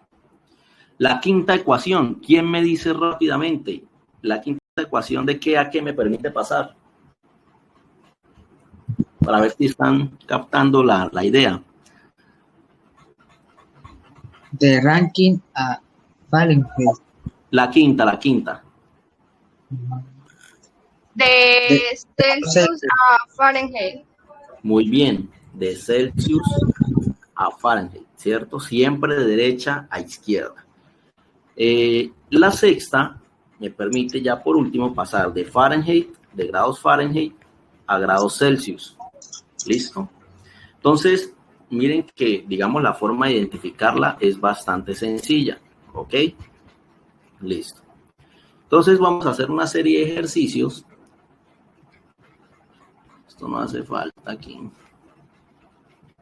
La quinta ecuación, ¿quién me dice rápidamente? La quinta ecuación, ¿de qué a qué me permite pasar? Para ver si están captando la idea. De Rankine a Fahrenheit. La quinta. De Celsius a Fahrenheit. Muy bien, de Celsius a Fahrenheit, ¿cierto? Siempre de derecha a izquierda. La sexta me permite ya por último pasar de Fahrenheit, de grados Fahrenheit a grados Celsius. ¿Listo? Entonces, miren que, digamos, la forma de identificarla es bastante sencilla. ¿Ok? Listo. Entonces vamos a hacer una serie de ejercicios. Esto no hace falta aquí.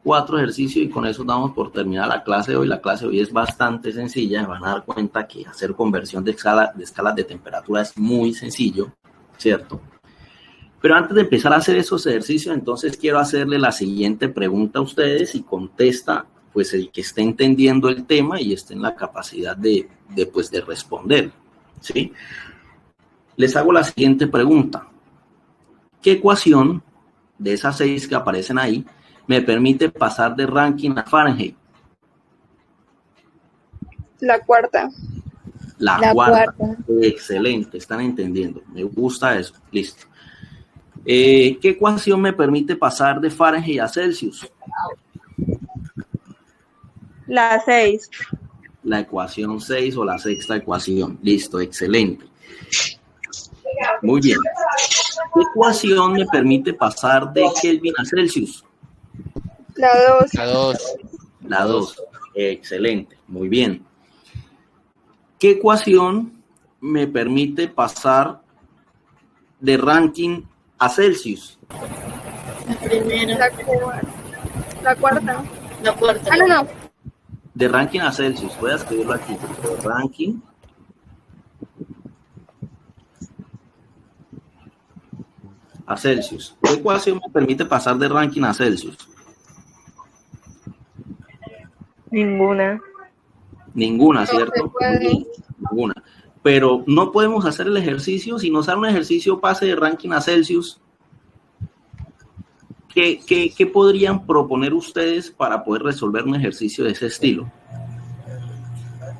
4 ejercicios y con eso damos por terminada la clase de hoy. La clase de hoy es bastante sencilla. Van a dar cuenta que hacer conversión de escalas de temperatura es muy sencillo, ¿cierto? Pero antes de empezar a hacer esos ejercicios, entonces quiero hacerle la siguiente pregunta a ustedes y contesta, pues, el que esté entendiendo el tema y esté en la capacidad de responder, ¿sí? Les hago la siguiente pregunta. ¿Qué ecuación de esas 6 que aparecen ahí me permite pasar de Rankine a Fahrenheit? La cuarta. La cuarta. Excelente, están entendiendo. Me gusta eso. Listo. ¿Qué ecuación me permite pasar de Fahrenheit a Celsius? La 6. La ecuación 6 o la sexta ecuación. Listo, excelente. Muy bien. ¿Qué ecuación me permite pasar de Kelvin a Celsius? La 2. La 2. La 2. Excelente, muy bien. ¿Qué ecuación me permite pasar de Rankine a Celsius? La primera. La cuarta. La cuarta. Ah, no. De Rankine a Celsius. Voy a escribirlo aquí. De Rankine a Celsius. ¿Qué ecuación me permite pasar de Rankine a Celsius? Ninguna. Ninguna, ¿cierto? No se puede. Ninguna. Pero no podemos hacer el ejercicio. Si nos dan un ejercicio pase de Rankine a Celsius, ¿qué podrían proponer ustedes para poder resolver un ejercicio de ese estilo?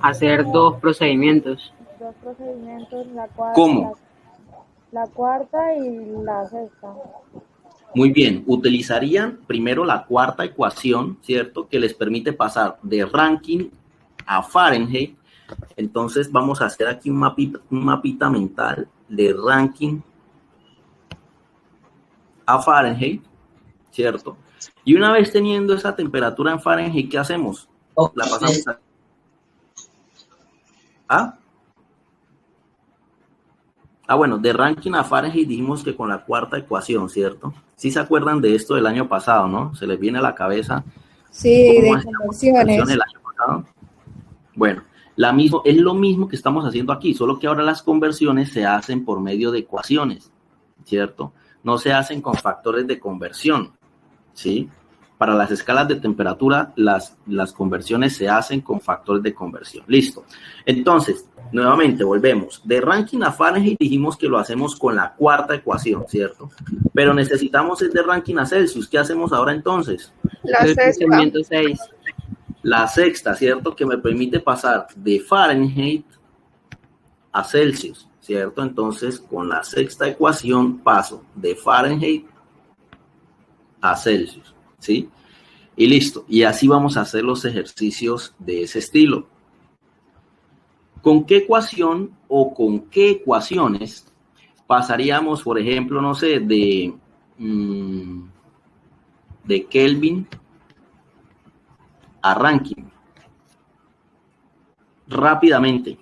Hacer 2 procedimientos. 2 procedimientos, la cuarta. ¿Cómo? La cuarta y la sexta. Muy bien, utilizarían primero la cuarta ecuación, ¿cierto? Que les permite pasar de Rankine a Fahrenheit. Entonces vamos a hacer aquí un mapita mental de Rankine a Fahrenheit, ¿cierto? Y una vez teniendo esa temperatura en Fahrenheit, ¿qué hacemos? La pasamos a... bueno, de Rankine a Fahrenheit dijimos que con la cuarta ecuación, ¿cierto? ¿Sí se acuerdan de esto del año pasado, no? ¿Se les viene a la cabeza? Sí, de conversiones. El año pasado. Bueno, es lo mismo que estamos haciendo aquí, solo que ahora las conversiones se hacen por medio de ecuaciones, ¿cierto? No se hacen con factores de conversión, ¿sí? Para las escalas de temperatura, las conversiones se hacen con factores de conversión. Listo. Entonces, nuevamente, volvemos. De Rankine a Fahrenheit dijimos que lo hacemos con la cuarta ecuación, ¿cierto? Pero necesitamos el de Rankine a Celsius. ¿Qué hacemos ahora entonces? La sexta. 6. La sexta, ¿cierto? Que me permite pasar de Fahrenheit a Celsius, ¿cierto? Entonces, con la sexta ecuación paso de Fahrenheit a Celsius, ¿sí? Y listo. Y así vamos a hacer los ejercicios de ese estilo. ¿Con qué ecuación o con qué ecuaciones pasaríamos, por ejemplo, no sé, de Kelvin a Rankine? Rápidamente.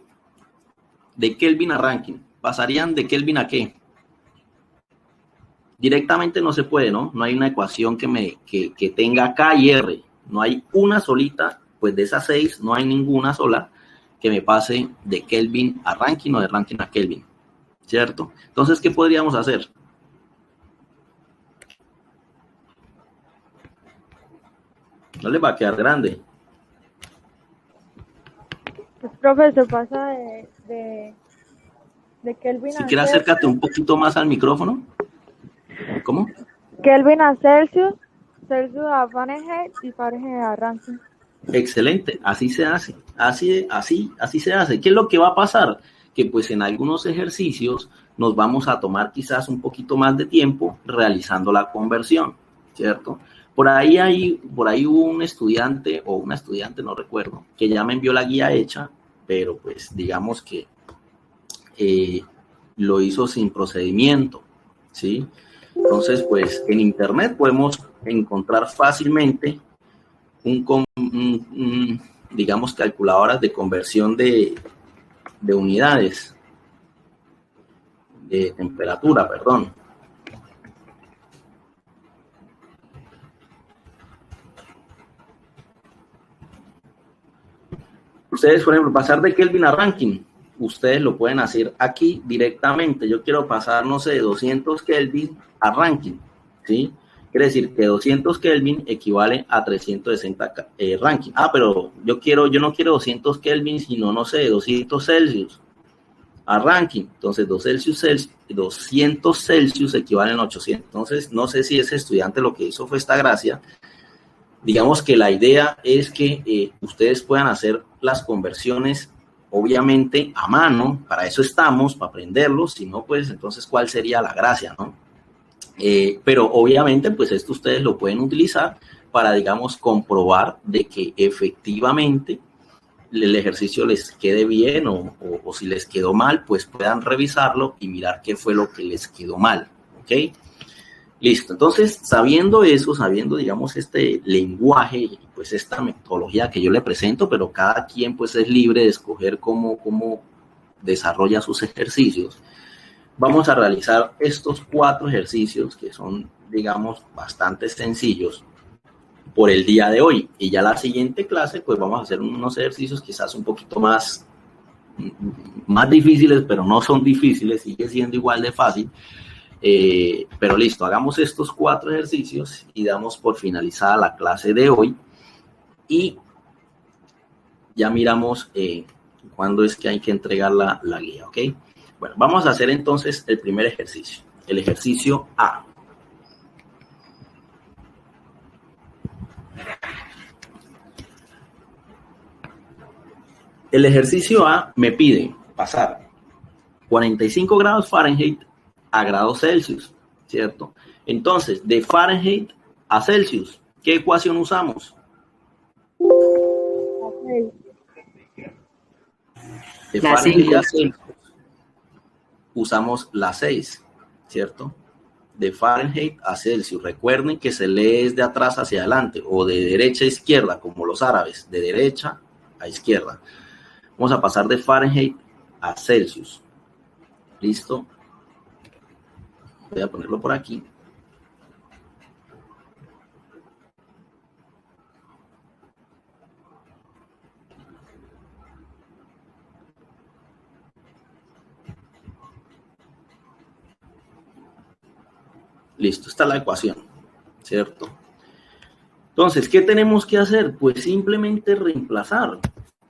De Kelvin a Rankine. ¿Pasarían de Kelvin a qué? Directamente no se puede, ¿no? No hay una ecuación que tenga K y R. No hay una solita, pues de esas 6 no hay ninguna sola que me pase de Kelvin a Rankine o de Rankine a Kelvin, ¿cierto? Entonces, ¿qué podríamos hacer? No les va a quedar grande. Pues, profe, se pasa de Kelvin Si a quieres, Celsius. acércate un poquito más al micrófono. ¿Cómo? Kelvin a Celsius, Celsius a Fahrenheit y Fahrenheit a Rankine. Excelente, así se hace, así se hace. ¿Qué es lo que va a pasar? Que pues en algunos ejercicios nos vamos a tomar quizás un poquito más de tiempo realizando la conversión, ¿cierto? Por ahí hubo un estudiante o una estudiante, no recuerdo, que ya me envió la guía hecha, pero pues digamos que lo hizo sin procedimiento, ¿sí? Entonces, pues en internet podemos encontrar fácilmente digamos, calculadoras de conversión de unidades de temperatura, perdón. Ustedes, por ejemplo, pasar de Kelvin a Rankine, ustedes lo pueden hacer aquí directamente. Yo quiero pasar, no sé, de 200 Kelvin a Rankine, ¿sí? Quiere decir que 200 Kelvin equivale a 360 Rankine. Pero yo no quiero 200 Kelvin, sino, no sé, 200 Celsius a Rankine. Entonces, 200 Celsius equivalen a 800. Entonces, no sé si ese estudiante lo que hizo fue esta gracia. Digamos que la idea es que ustedes puedan hacer las conversiones, obviamente, a mano. Para eso estamos, para aprenderlo. Si no, pues, entonces, ¿cuál sería la gracia, no? Pero obviamente pues esto ustedes lo pueden utilizar para, digamos, comprobar de que efectivamente el ejercicio les quede bien o si les quedó mal, pues puedan revisarlo y mirar qué fue lo que les quedó mal, ¿ok? Listo, entonces sabiendo eso, sabiendo, digamos, este lenguaje y pues esta metodología que yo le presento, pero cada quien pues es libre de escoger cómo desarrolla sus ejercicios. Vamos a realizar estos 4 ejercicios que son, digamos, bastante sencillos por el día de hoy. Y ya la siguiente clase, pues vamos a hacer unos ejercicios quizás un poquito más difíciles, pero no son difíciles, sigue siendo igual de fácil. Pero listo, hagamos estos 4 ejercicios y damos por finalizada la clase de hoy. Y ya miramos cuándo es que hay que entregar la guía, ¿ok? Bueno, vamos a hacer entonces el primer ejercicio, el ejercicio A. El ejercicio A me pide pasar 45 grados Fahrenheit a grados Celsius, ¿cierto? Entonces, de Fahrenheit a Celsius, ¿qué ecuación usamos? Okay. De La Fahrenheit 5. a Celsius usamos la 6, ¿cierto? De Fahrenheit a Celsius. Recuerden que se lee de atrás hacia adelante o de derecha a izquierda, como los árabes, de derecha a izquierda. Vamos a pasar de Fahrenheit a Celsius. ¿Listo? Voy a ponerlo por aquí. Listo, esta es la ecuación, ¿cierto? Entonces, ¿qué tenemos que hacer? Pues simplemente reemplazar.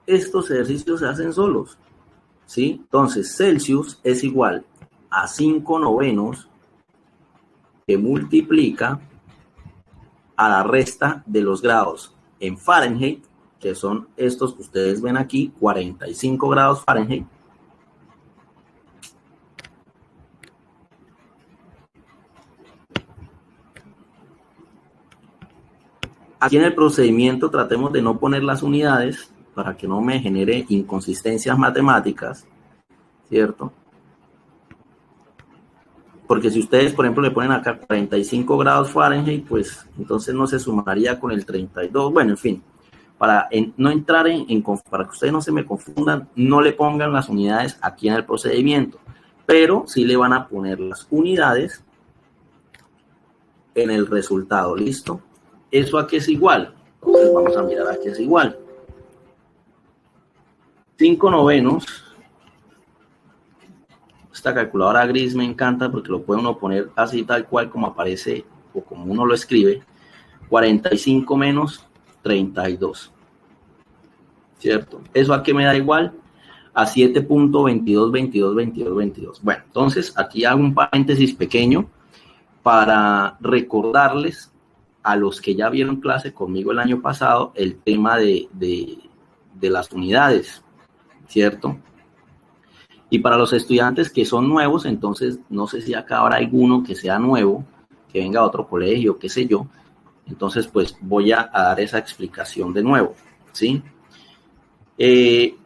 Estos ejercicios se hacen solos, ¿sí? Entonces, Celsius es igual a 5/9 que multiplica a la resta de los grados en Fahrenheit que son estos que ustedes ven aquí, 45 grados Fahrenheit. Aquí en el procedimiento tratemos de no poner las unidades para que no me genere inconsistencias matemáticas, ¿cierto? Porque si ustedes, por ejemplo, le ponen acá 45 grados Fahrenheit, pues entonces no se sumaría con el 32. Bueno, en fin, para no entrar para que ustedes no se me confundan, no le pongan las unidades aquí en el procedimiento, pero sí le van a poner las unidades en el resultado, ¿listo? ¿Eso a qué es igual? Entonces vamos a mirar a qué es igual. 5/9. Esta calculadora gris me encanta porque lo puede uno poner así tal cual como aparece o como uno lo escribe. 45 menos 32. ¿Cierto? ¿Eso a qué me da igual? A 7.22222222. Bueno, entonces aquí hago un paréntesis pequeño para recordarles a los que ya vieron clase conmigo el año pasado el tema de las unidades, ¿cierto? Y para los estudiantes que son nuevos, entonces no sé si acá habrá alguno que sea nuevo, que venga a otro colegio, qué sé yo, entonces pues voy a dar esa explicación de nuevo, ¿sí?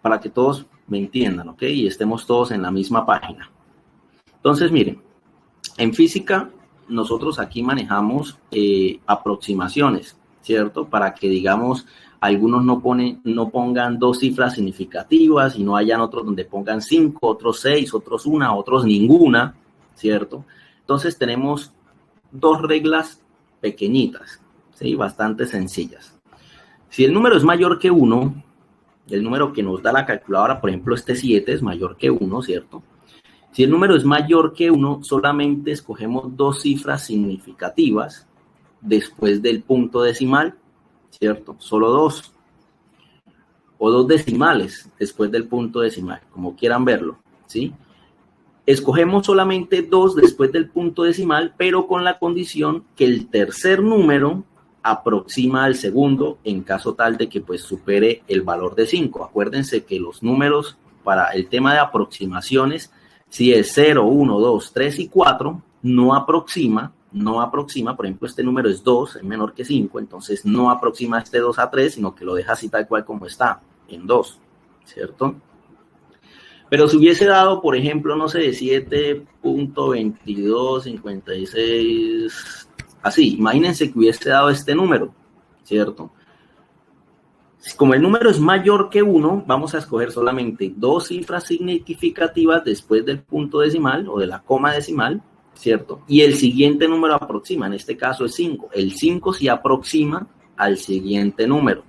Para que todos me entiendan, ¿ok? Y estemos todos en la misma página. Ponces, miren, en física nosotros aquí manejamos aproximaciones, ¿cierto? Para que, digamos, algunos no pongan dos cifras significativas y no hayan otros donde pongan 5, otros 6, otros 1, otros ninguna, ¿cierto? Entonces tenemos dos reglas pequeñitas, ¿sí? Bastante sencillas. Si el número es mayor que 1, el número que nos da la calculadora, por ejemplo, este 7 es mayor que 1, ¿cierto? Si el número es mayor que 1, solamente escogemos dos cifras significativas después del punto decimal, ¿cierto? Solo dos. O dos decimales después del punto decimal, como quieran verlo, ¿sí? Escogemos solamente dos después del punto decimal, pero con la condición que el tercer número aproxima al segundo en caso tal de que pues supere el valor de 5. Acuérdense que los números para el tema de aproximaciones, si es 0, 1, 2, 3 y 4, no aproxima, por ejemplo, este número es 2, es menor que 5, entonces no aproxima este 2 a 3, sino que lo deja así tal cual como está, en 2, ¿cierto? Pero si hubiese dado, por ejemplo, no sé, de 7.2256, así, imagínense que hubiese dado este número, ¿cierto? Como el número es mayor que 1, vamos a escoger solamente dos cifras significativas después del punto decimal o de la coma decimal, ¿cierto? Y el siguiente número aproxima, en este caso es 5. El 5 sí aproxima al siguiente número,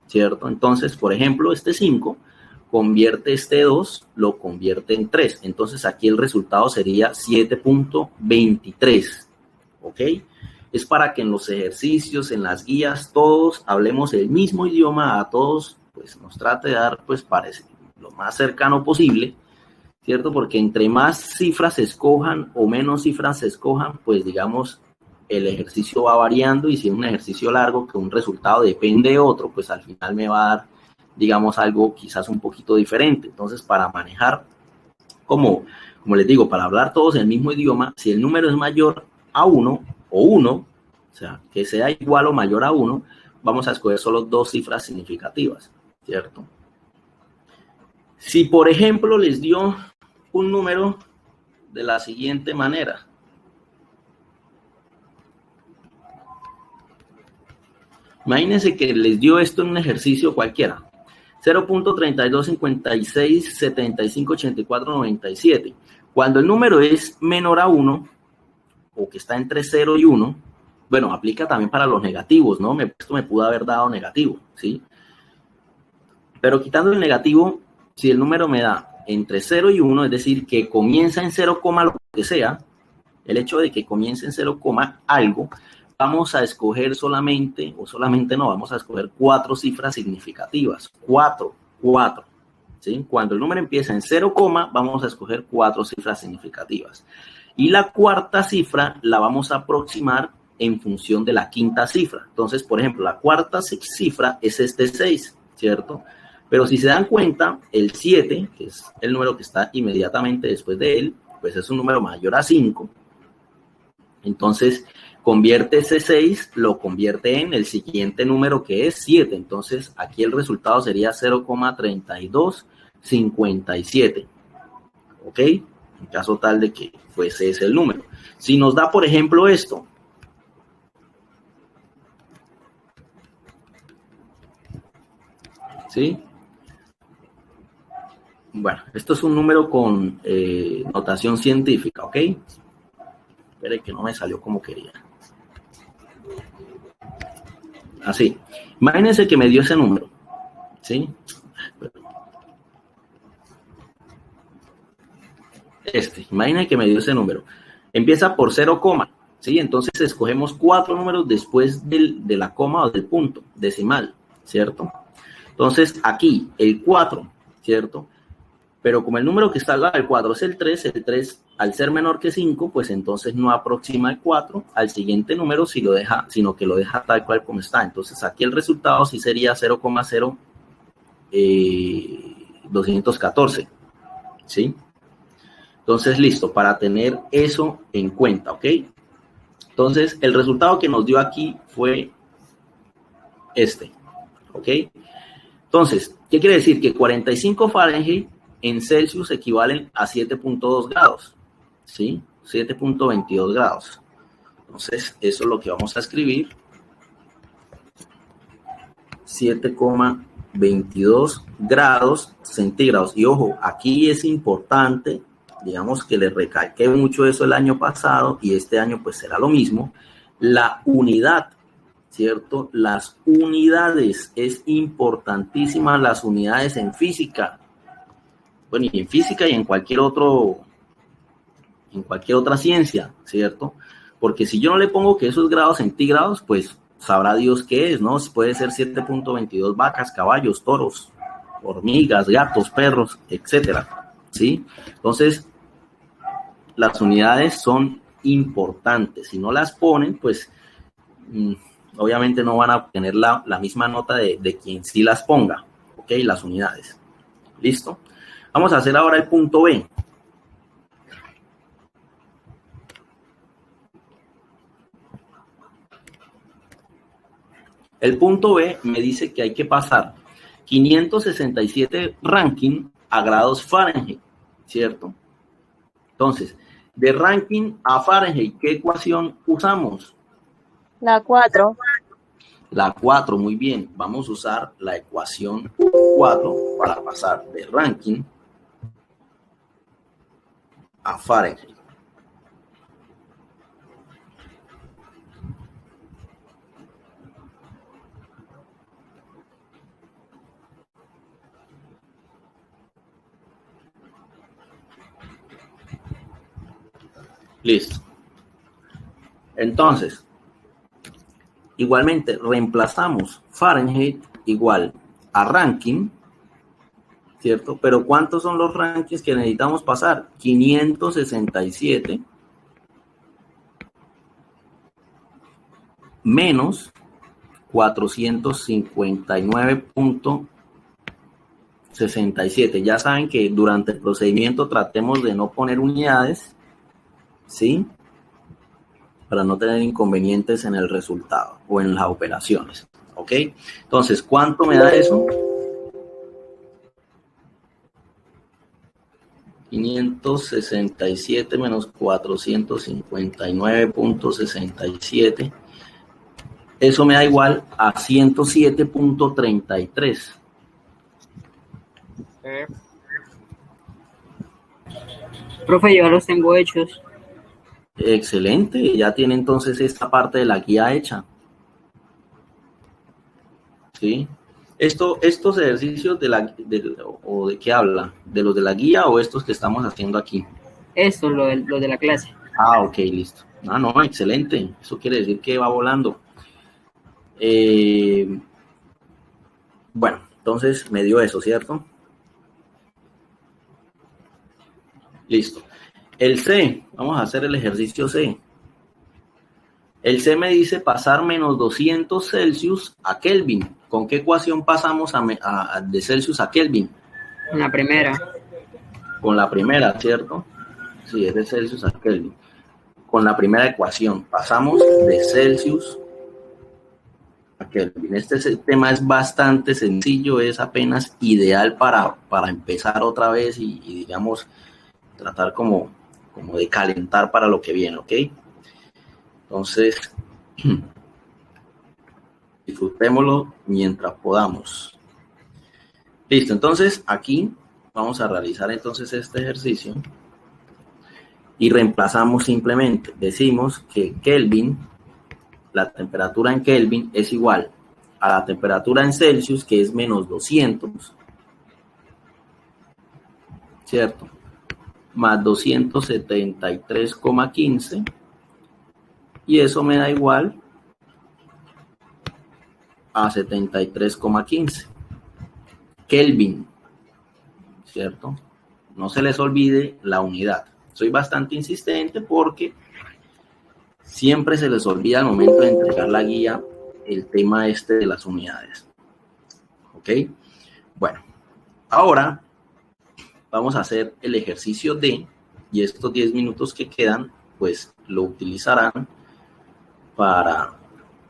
¿cierto? Entonces, por ejemplo, este 5 convierte este 2, lo convierte en 3. Entonces, aquí el resultado sería 7.23, ¿ok? Es para que en los ejercicios, en las guías, todos hablemos el mismo idioma, a todos pues nos trate de dar pues parece lo más cercano posible, ¿cierto? Porque entre más cifras se escojan o menos cifras se escojan, pues digamos el ejercicio va variando y si es un ejercicio largo que un resultado depende de otro, pues al final me va a dar, digamos, algo quizás un poquito diferente. Entonces, para manejar, como les digo, para hablar todos el mismo idioma, si el número es mayor a 1, o 1, o sea, que sea igual o mayor a 1, vamos a escoger solo dos cifras significativas, ¿cierto? Si, por ejemplo, les dio un número de la siguiente manera. Imagínense que les dio esto en un ejercicio cualquiera. 0.3256758497. Cuando el número es menor a 1, o que está entre 0 y 1, bueno, aplica también para los negativos, ¿no? Esto me pudo haber dado negativo, ¿sí? Pero quitando el negativo, si el número me da entre 0 y 1, es decir, que comienza en 0, lo que sea, el hecho de que comience en 0, algo, vamos a escoger solamente, o solamente no, vamos a escoger 4 cifras significativas, 4, ¿sí? Cuando el número empieza en 0, vamos a escoger 4 cifras significativas. Y la cuarta cifra la vamos a aproximar en función de la quinta cifra. Entonces, por ejemplo, la cuarta cifra es este 6, ¿cierto? Pero si se dan cuenta, el 7, que es el número que está inmediatamente después de él, pues es un número mayor a 5. Entonces, convierte ese 6, lo convierte en el siguiente número que es 7. Entonces, aquí el resultado sería 0,3257. ¿Ok? En caso tal de que fuese ese el número. Si nos da, por ejemplo, esto. ¿Sí? Bueno, esto es un número con notación científica, ¿ok? Espere que no me salió como quería. Así. Imagínense que me dio ese número, ¿sí? Imagínense que me dio ese número. Empieza por 0, ¿sí? Entonces escogemos 4 números después de la coma o del punto decimal, ¿cierto? Entonces aquí el 4, ¿cierto? Pero como el número que está al lado del 4 es el 3 al ser menor que 5, pues entonces no aproxima el 4 al siguiente número sino que lo deja tal cual como está. Entonces aquí el resultado sí sería 0,0214, ¿sí? Entonces, listo, para tener eso en cuenta, ¿ok? Entonces, el resultado que nos dio aquí fue este, ¿ok? Entonces, ¿qué quiere decir? Que 45 Fahrenheit en Celsius equivalen a 7.2 grados, ¿sí? 7.22 grados. Entonces, eso es lo que vamos a escribir. 7,22 grados centígrados. Y ojo, aquí es importante, digamos que le recalqué mucho eso el año pasado y este año pues será lo mismo. La unidad, ¿cierto? Las unidades, es importantísima las unidades en física. Bueno, y en física y en cualquier otra ciencia, ¿cierto? Porque si yo no le pongo que eso es grados centígrados, pues sabrá Dios qué es, ¿no? Puede ser 7.22 vacas, caballos, toros, hormigas, gatos, perros, etcétera, ¿sí? Entonces, las unidades son importantes. Si no las ponen, pues obviamente no van a obtener la misma nota de quien sí las ponga, ¿ok? Las unidades. ¿Listo? Vamos a hacer ahora el punto B. El punto B me dice que hay que pasar 567 ranking a grados Fahrenheit, ¿cierto? Entonces, de ranking a Fahrenheit, ¿qué ecuación usamos? La 4. La 4, muy bien. Vamos a usar la ecuación 4 para pasar de ranking a Fahrenheit. Listo. Entonces, igualmente reemplazamos Fahrenheit igual a ranking, ¿cierto? Pero ¿cuántos son los rankings que necesitamos pasar? 567 menos 459.67. Ya saben que durante el procedimiento tratemos de no poner unidades, ¿sí? Para no tener inconvenientes en el resultado o en las operaciones, ¿ok? Entonces, ¿cuánto me da eso? 567 menos 459.67. Eso me da igual a 107.33. Profe, yo los tengo hechos. Excelente, ya tiene entonces esta parte de la guía hecha. ¿Sí? Estos ejercicios ¿o de qué habla? ¿De los de la guía o estos que estamos haciendo aquí? Esto, lo de la clase. Ah, ok, listo. Ah, no, excelente. Eso quiere decir que va volando. Bueno, entonces me dio eso, ¿cierto? Listo. El C, vamos a hacer el ejercicio C. El C me dice pasar menos 200 Celsius a Kelvin. ¿Con qué ecuación pasamos de Celsius a Kelvin? La primera. Con la primera, ¿cierto? Sí, es de Celsius a Kelvin. Con la primera ecuación pasamos de Celsius a Kelvin. Tema es bastante sencillo, es apenas ideal para empezar otra vez y digamos, tratar como de calentar para lo que viene, ¿ok? Entonces, disfrutémoslo mientras podamos. Listo, entonces aquí vamos a realizar entonces este ejercicio y reemplazamos simplemente. Decimos que Kelvin, la temperatura en Kelvin es igual a la temperatura en Celsius, que es menos 200, ¿cierto? Más 273,15. Y eso me da igual a 73,15 Kelvin, ¿cierto? No se les olvide la unidad. Soy bastante insistente porque siempre se les olvida al momento de entregar la guía el tema de las unidades. ¿Ok? Bueno, ahora vamos a hacer el ejercicio D y estos 10 minutos que quedan, pues lo utilizarán para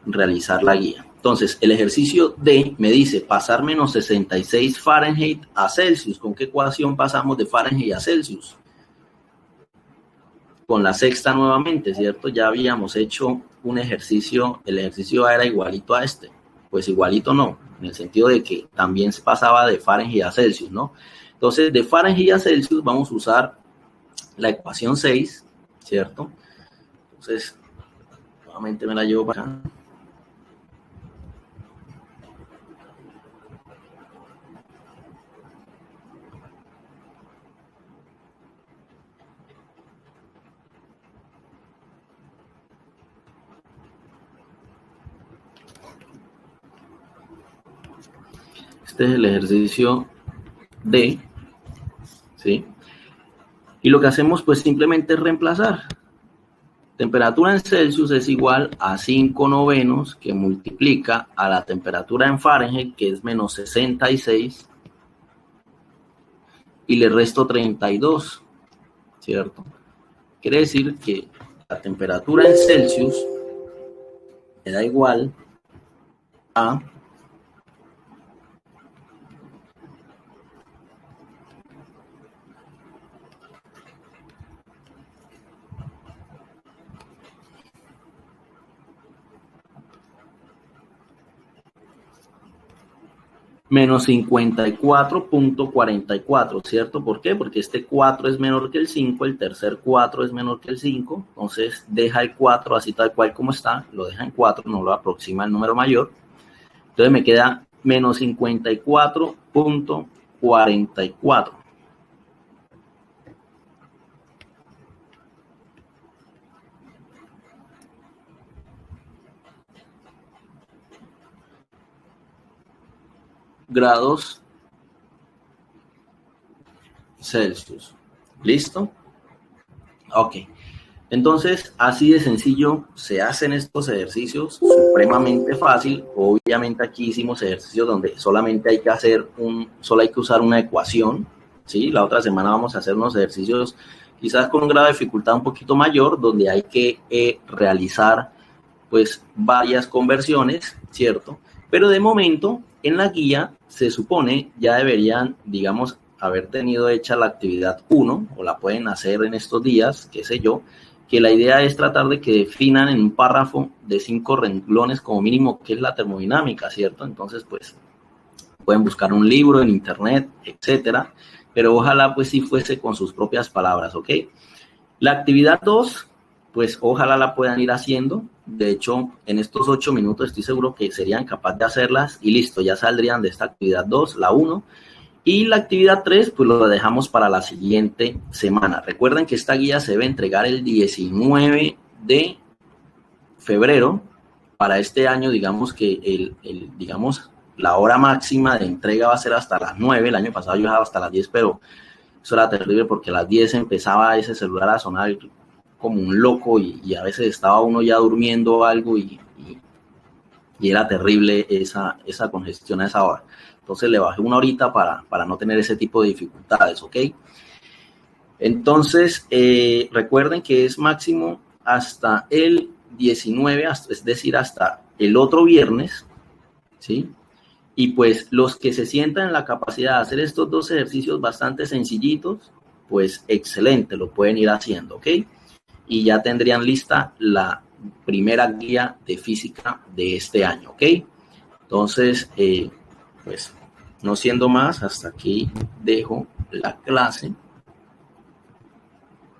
realizar la guía. Entonces, el ejercicio D me dice pasar menos 66 Fahrenheit a Celsius. ¿Con qué ecuación pasamos de Fahrenheit a Celsius? Con la sexta nuevamente, ¿cierto? Ya habíamos hecho un ejercicio, el ejercicio A era igualito a este. Pues igualito no, en el sentido de que también se pasaba de Fahrenheit a Celsius, ¿no? Entonces, de Fahrenheit a Celsius vamos a usar la ecuación 6, ¿cierto? Entonces, nuevamente me la llevo para acá. Este es el ejercicio D, ¿sí? Y lo que hacemos pues simplemente es reemplazar. Temperatura en Celsius es igual a 5 novenos que multiplica a la temperatura en Fahrenheit, que es menos 66, y le resto 32, ¿cierto? Quiere decir que la temperatura en Celsius me da igual a menos 54.44, ¿cierto? ¿Por qué? Porque este 4 es menor que el 5, el tercer 4 es menor que el 5, entonces deja el 4 así tal cual como está, lo deja en 4, no lo aproxima al número mayor, entonces me queda menos 54.44. Grados Celsius. ¿Listo? Ok. Entonces, así de sencillo se hacen estos ejercicios, supremamente fácil. Obviamente aquí hicimos ejercicios donde solamente hay que solo hay que usar una ecuación, ¿sí? La otra semana vamos a hacer unos ejercicios quizás con un grado de dificultad un poquito mayor, donde hay que realizar pues varias conversiones, ¿cierto? Pero de momento, en la guía, se supone ya deberían, digamos, haber tenido hecha la actividad 1, o la pueden hacer en estos días, qué sé yo, que la idea es tratar de que definan en un párrafo de 5 renglones como mínimo qué es la termodinámica, ¿cierto? Entonces, pues, pueden buscar un libro en internet, etcétera, pero ojalá, pues, sí fuese con sus propias palabras, ¿ok? La actividad 2, pues, ojalá la puedan ir haciendo. De hecho, en estos 8 minutos estoy seguro que serían capaces de hacerlas y listo, ya saldrían de esta actividad 2, la 1. Y la actividad 3, pues lo dejamos para la siguiente semana. Recuerden que esta guía se debe entregar el 19 de febrero. Para este año, digamos que digamos, la hora máxima de entrega va a ser hasta las 9. El año pasado yo dejaba hasta las 10, pero eso era terrible porque a las 10 empezaba ese celular a sonar como un loco y a veces estaba uno ya durmiendo o algo y era terrible esa congestión a esa hora. Entonces le bajé 1 horita para no tener ese tipo de dificultades, ¿ok? Entonces, recuerden que es máximo hasta el 19, es decir, hasta el otro viernes, ¿sí? Y pues los que se sientan en la capacidad de hacer estos 2 ejercicios bastante sencillitos, pues excelente, lo pueden ir haciendo, ¿ok? Y ya tendrían lista la primera guía de física de este año, ¿ok? Entonces, pues no siendo más, hasta aquí dejo la clase.